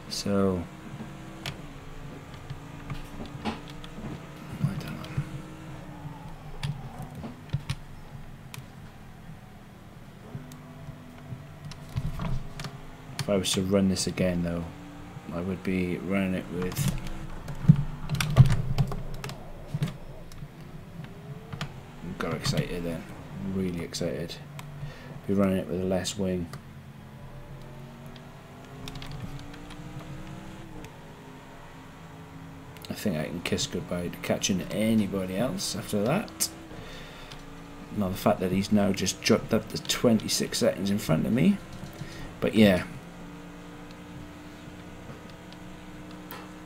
so I don't know. If I was to run this again though, I would be running it with got excited then, really excited. Be running it with a less wing. I think I can kiss goodbye to catching anybody else after that. Now the fact that he's now just dropped up to 26 seconds in front of me, but yeah.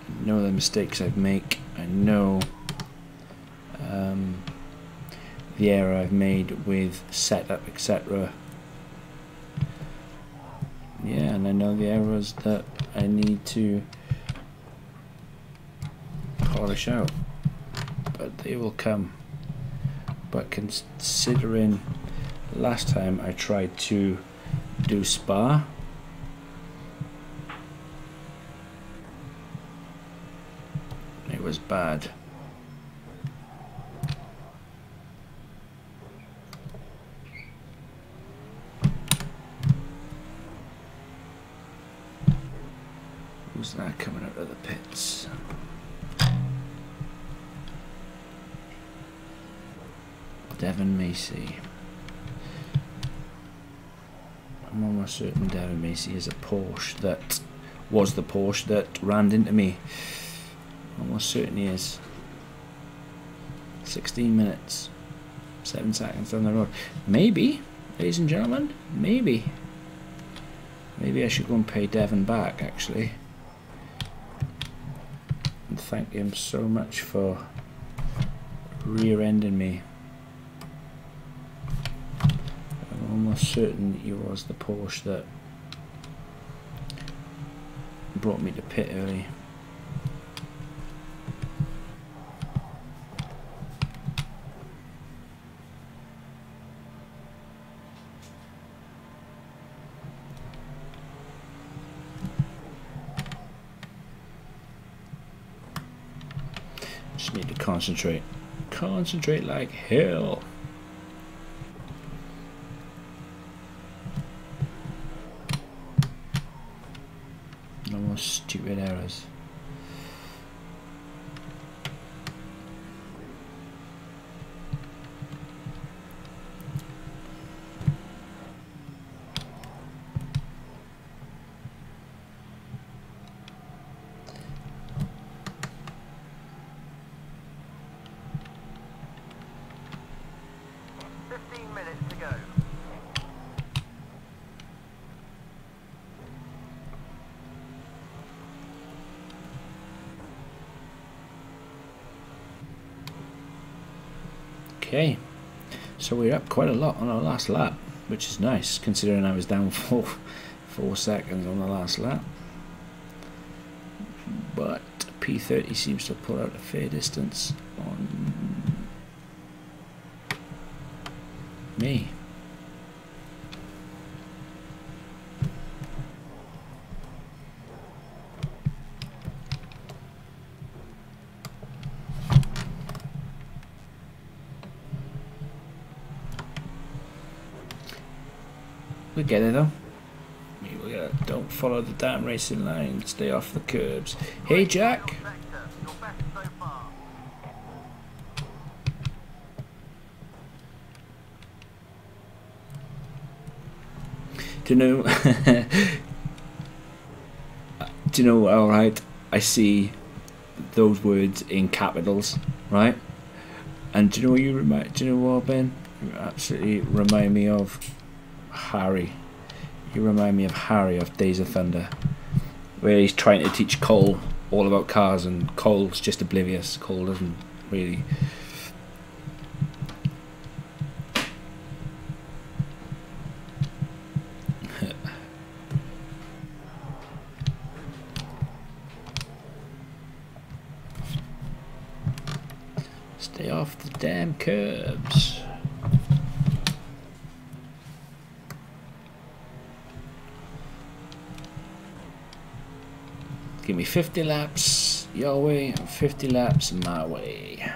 I know the mistakes I've made. I know the error I've made with setup, etc. Yeah, and I know the errors that I need to polish out, but they will come. But considering last time I tried to do Spa, it was bad. Who's that coming out of the pits? Devon Macy. I'm almost certain Devon Macy is a Porsche that was the Porsche that ran into me. Almost certain he is. 16 minutes, 7 seconds down the road. Maybe, ladies and gentlemen, maybe I should go and pay Devon back actually, and thank him so much for rear-ending me. I'm almost certain he was the Porsche that brought me to pit early. Just need to concentrate like hell. No more stupid errors. Okay, so we're up quite a lot on our last lap, which is nice considering I was down 4 seconds on the last lap. But P30 seems to pull out a fair distance on me. We get it though. Don't follow the damn racing line. Stay off the curbs. Hey Jack. Do you know? Do you know? All right, I see those words in capitals, right? And do you know what do you know what, Ben? You absolutely remind me of Harry. You remind me of Harry of Days of Thunder, where he's trying to teach Cole all about cars, and Cole's just oblivious. Cole doesn't really. Stay off the damn curbs. Give me 50 laps your way and 50 laps my way.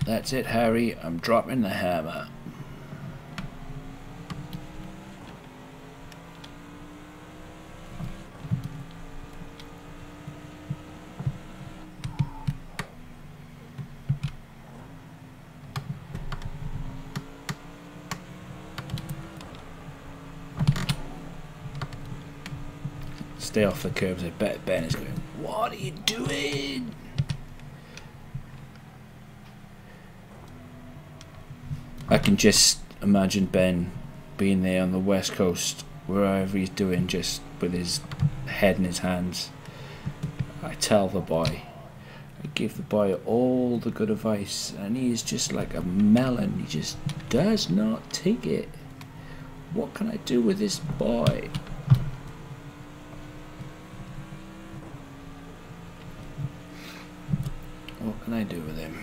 That's it, Harry. I'm dropping the hammer. Stay off the curbs. I bet Ben is going, what are you doing? I can just imagine Ben being there on the west coast, wherever he's doing, just with his head in his hands. I tell the boy, I give the boy all the good advice, and he is just like a melon. He just does not take it. What can I do with this boy? What can I do with him?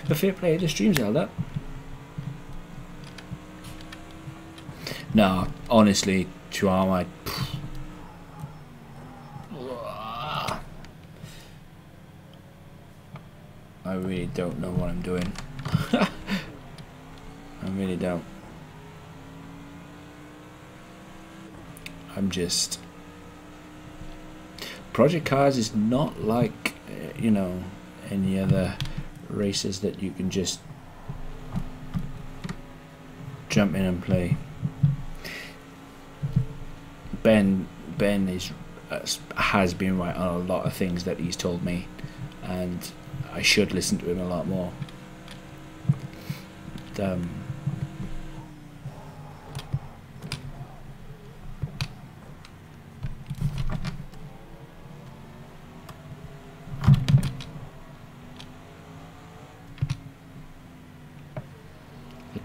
The fair play, the stream's held up. No, honestly, Chuama, I really don't know what I'm doing. I really don't. I'm just... Project Cars is not like, you know, any other races that you can just jump in and play. Ben is has been right on a lot of things that he's told me, and I should listen to him a lot more.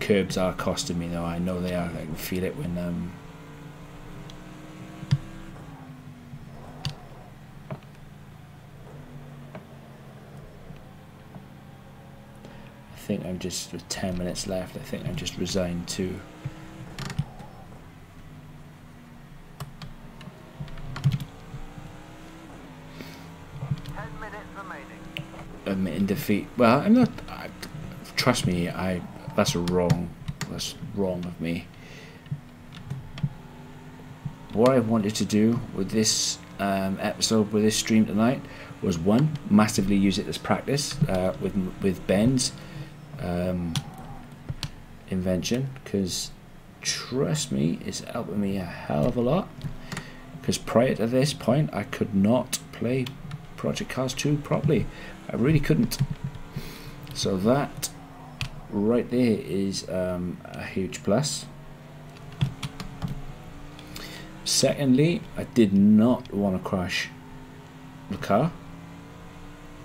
Curbs are costing me though. I know they are. I can feel it when I think I'm just with 10 minutes left. I think I'm just resigned to admitting defeat. Well, I'm not. Trust me, that's wrong. That's wrong of me. What I wanted to do with this episode, with this stream tonight, was one, massively use it as practice with Ben's invention, because trust me, it's helping me a hell of a lot. Because prior to this point, I could not play Project Cars 2 properly. I really couldn't. So that right there is a huge plus. Secondly, I did not want to crash the car.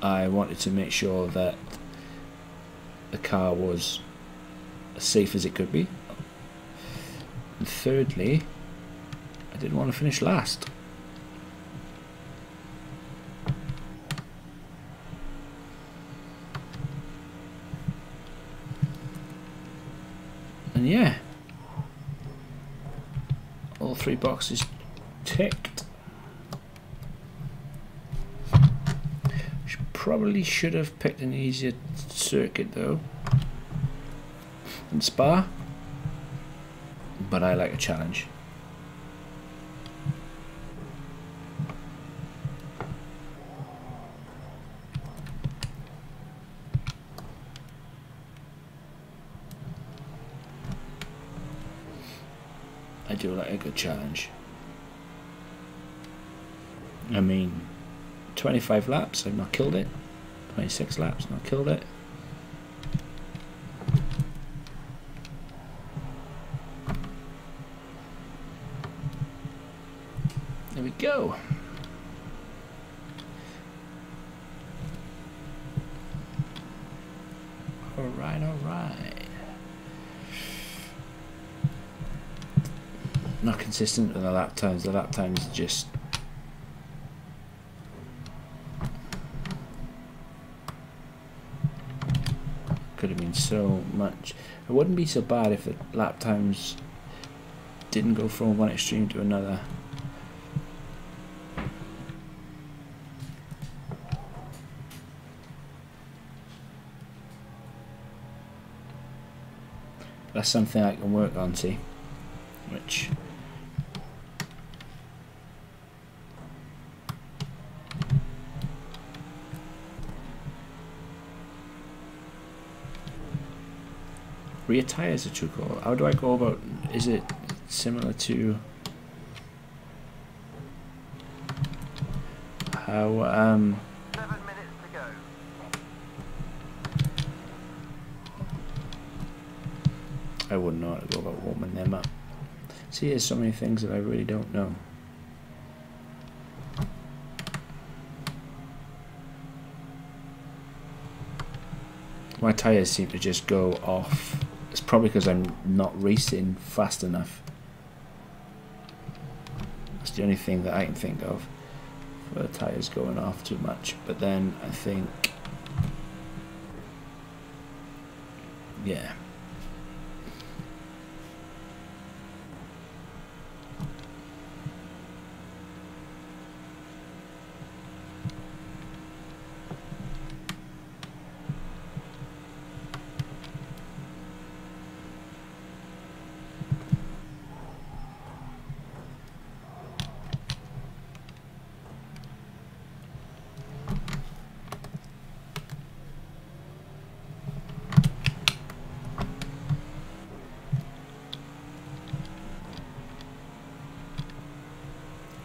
I wanted to make sure that the car was as safe as it could be. And thirdly, I didn't want to finish last. And yeah, all 3 boxes ticked. Probably should have picked an easier circuit though than Spa, but I like a challenge. I do like a good challenge. I mean, 25 laps, I've not killed it. 26 laps, not killed it. There we go. Alright, alright. Not consistent with the lap times. The lap times are just could have been so much. It wouldn't be so bad if the lap times didn't go from one extreme to another. That's something I can work on, see, which rear tires are too cool. How do I go about? Is it similar to how 7 minutes to go. I wouldn't know how to go about warming them up. See, there's so many things that I really don't know. My tires seem to just go off. It's probably because I'm not racing fast enough. That's the only thing that I can think of for the tires going off too much. But then I think, yeah.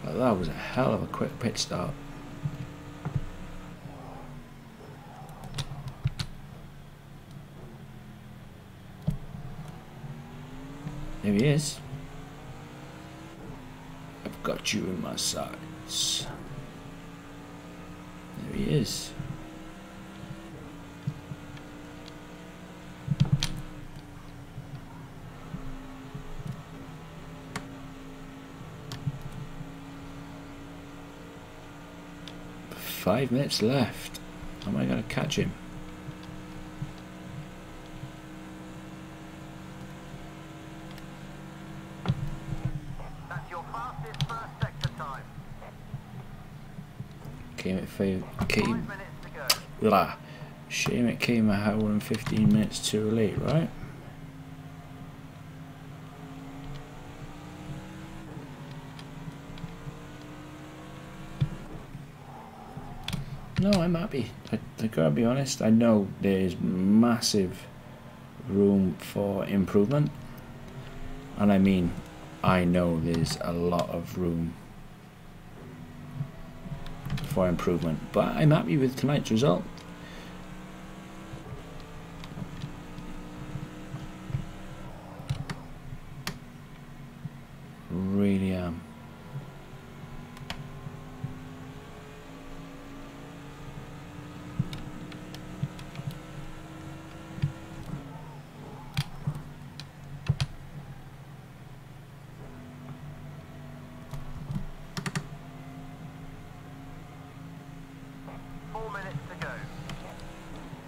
That was a hell of a quick pit start. There he is. I've got you in my sights. There he is. Five minutes left. How am I going to catch him? That's your fastest first sector time. Came at 5 5 minutes to go. Blah. Shame it came an hour and 15 minutes too late, right? No, I'm happy. I gotta be honest, I know there's massive room for improvement. And I mean, I know there's a lot of room for improvement. But I'm happy with tonight's result. Really am.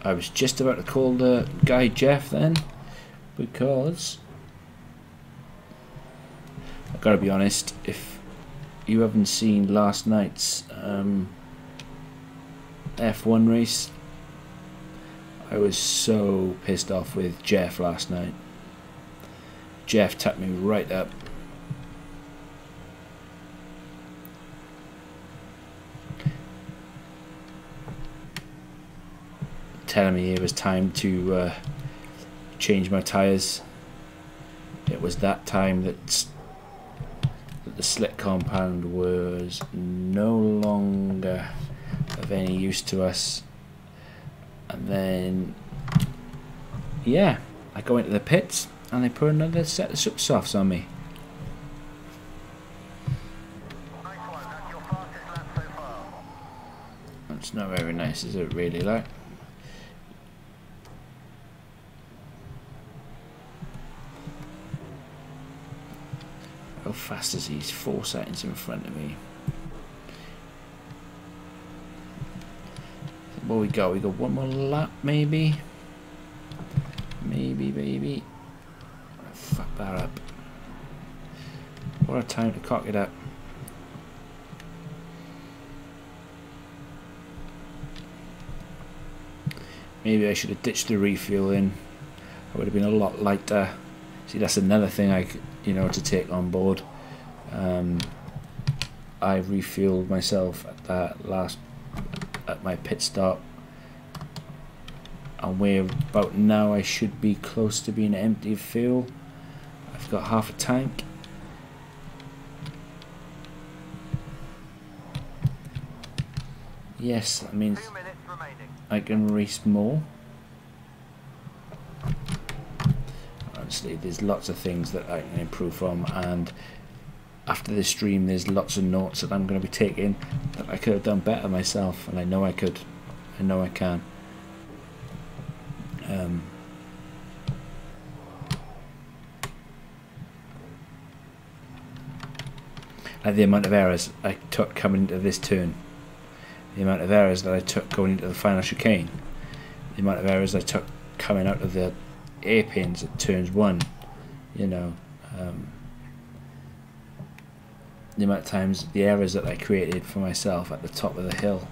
I was just about to call the guy Jeff then, because I've got to be honest, if you haven't seen last night's F1 race. I was so pissed off with Jeff last night. Jeff tapped me right up. Telling me it was time to change my tyres. It was that time that the slick compound was no longer of any use to us. And then, yeah, I go into the pits and they put another set of super softs on me. Nice one, that's your fastest lap so far. That's not very nice, is it really? Like, how fast is he? He's 4 seconds in front of me. What we got? We got one more lap, maybe. Maybe, baby. Fuck that up. What a time to cock it up. Maybe I should have ditched the refueling. I would have been a lot lighter. See, that's another thing to take on board. I refueled myself at my pit stop, and we're about now. I should be close to being empty of fuel. I've got half a tank. Yes, that means 2 minutes remaining. I can race more. Honestly, there's lots of things that I can improve from, and after this stream there's lots of notes that I'm going to be taking that I could have done better myself, and I know I could. I know I can. Like the amount of errors I took coming into this turn, the amount of errors that I took going into the final chicane, the amount of errors I took coming out of the airpins at turns 1, you know, the amount of times, the errors that I created for myself at the top of the hill.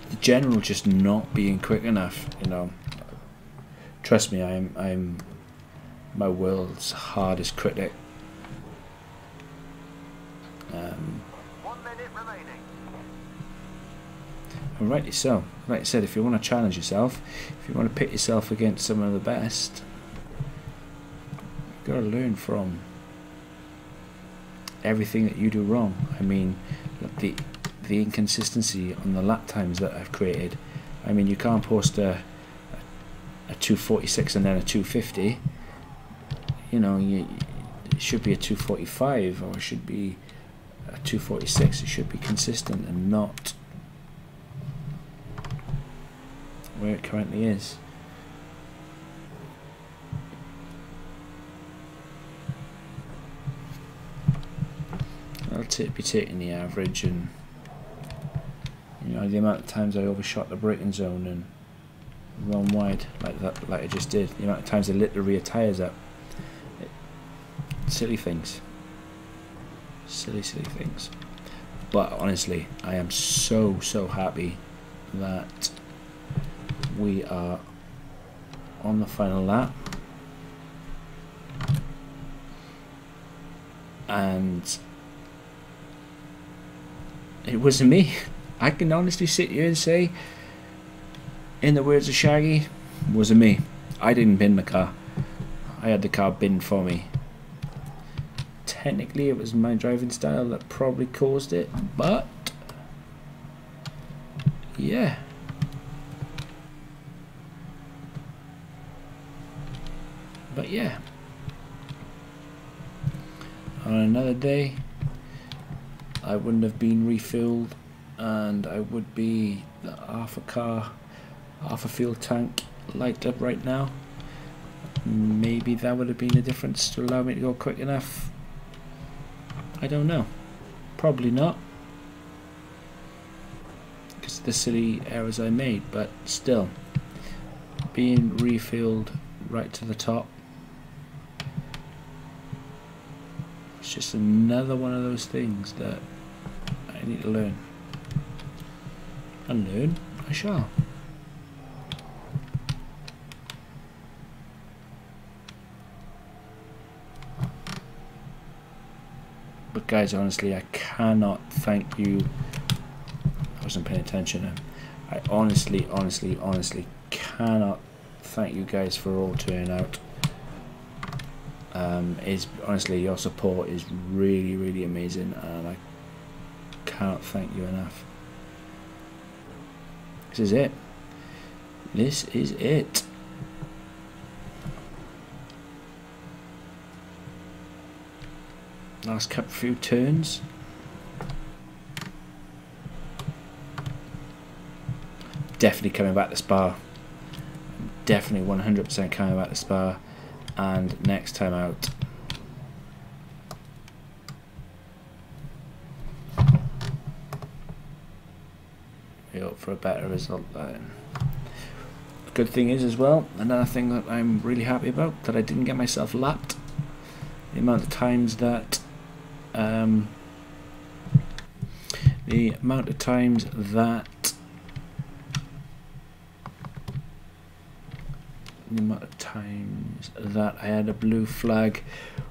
The general just not being quick enough, you know. Trust me, I'm my world's hardest critic. 1 minute remaining. And rightly so. Like I said, if you want to challenge yourself, if you want to pit yourself against some of the best, you've got to learn from everything that you do wrong. I mean, the inconsistency on the lap times that I've created. I mean, you can't post a 246 and then a 250. You know, it should be a 245, or it should be a 246. It should be consistent and not where it currently is. I'll be taking the average, and you know, the amount of times I overshot the braking zone and run wide like I just did, the amount of times I lit the rear tyres up. Silly things. Silly things. But honestly, I am so happy that we are on the final lap, and it wasn't me. I can honestly sit here and say, in the words of Shaggy, it wasn't me. I didn't bin the car. I had the car binned for me. Technically it was my driving style that probably caused it, but yeah. But yeah, on another day I wouldn't have been refilled, and I would be half a fuel tank light up right now. Maybe that would have been the difference to allow me to go quick enough. I don't know. Probably not, because of the silly errors I made, but still, being refilled right to the top, it's just another one of those things that need to learn. And learn I shall. But guys, honestly, I cannot thank you. I wasn't paying attention. I honestly cannot thank you guys for all turning out. Honestly, your support is really amazing, and I cannot thank you enough. This is it. This is it. Last couple few turns. Definitely coming back to Spa. Definitely 100% coming back to Spa. And next time out, we hope for a better result then. The good thing is as well, another thing that I'm really happy about, that I didn't get myself lapped. The amount of times that I had a blue flag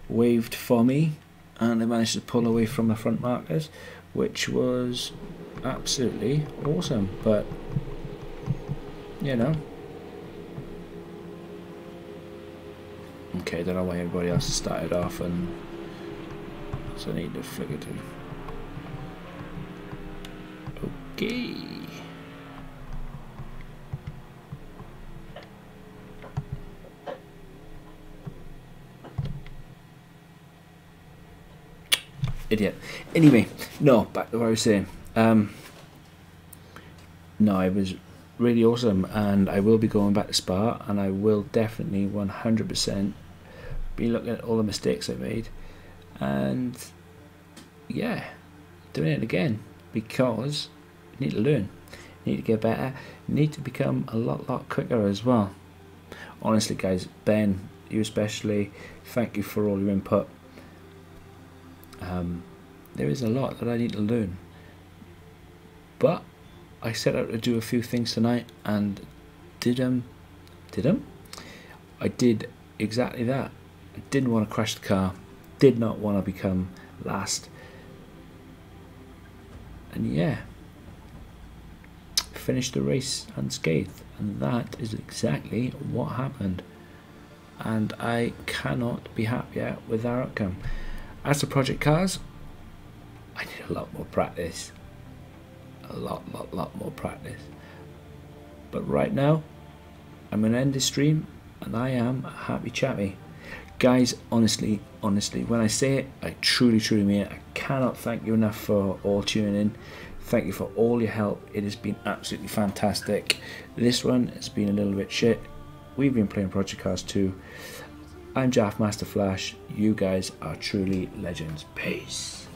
waved for me, and I managed to pull away from the front markers, which was absolutely awesome. But you know, okay, I don't know why everybody else has started off, and so I need to flick it to. Okay. Idiot. Anyway, no, back to what I was saying. No, it was really awesome, and I will be going back to Spa, and I will definitely 100% be looking at all the mistakes I made, and yeah, doing it again, because you need to learn, you need to get better, you need to become a lot quicker as well. Honestly guys, Ben, you especially, thank you for all your input. There is a lot that I need to learn, but I set out to do a few things tonight and did I did exactly that. I didn't want to crash the car, did not want to become last, and yeah, finished the race unscathed, and that is exactly what happened, and I cannot be happier with our outcome. As for project cars, I need a lot more practice. A lot more practice. But right now, I'm going to end this stream, and I am a happy chappy. Guys, honestly, when I say it, I truly mean it. I cannot thank you enough for all tuning in. Thank you for all your help. It has been absolutely fantastic. This one has been a little bit shit. We've been playing project cars too. I'm Jaff Master Flash. You guys are truly legends. Peace.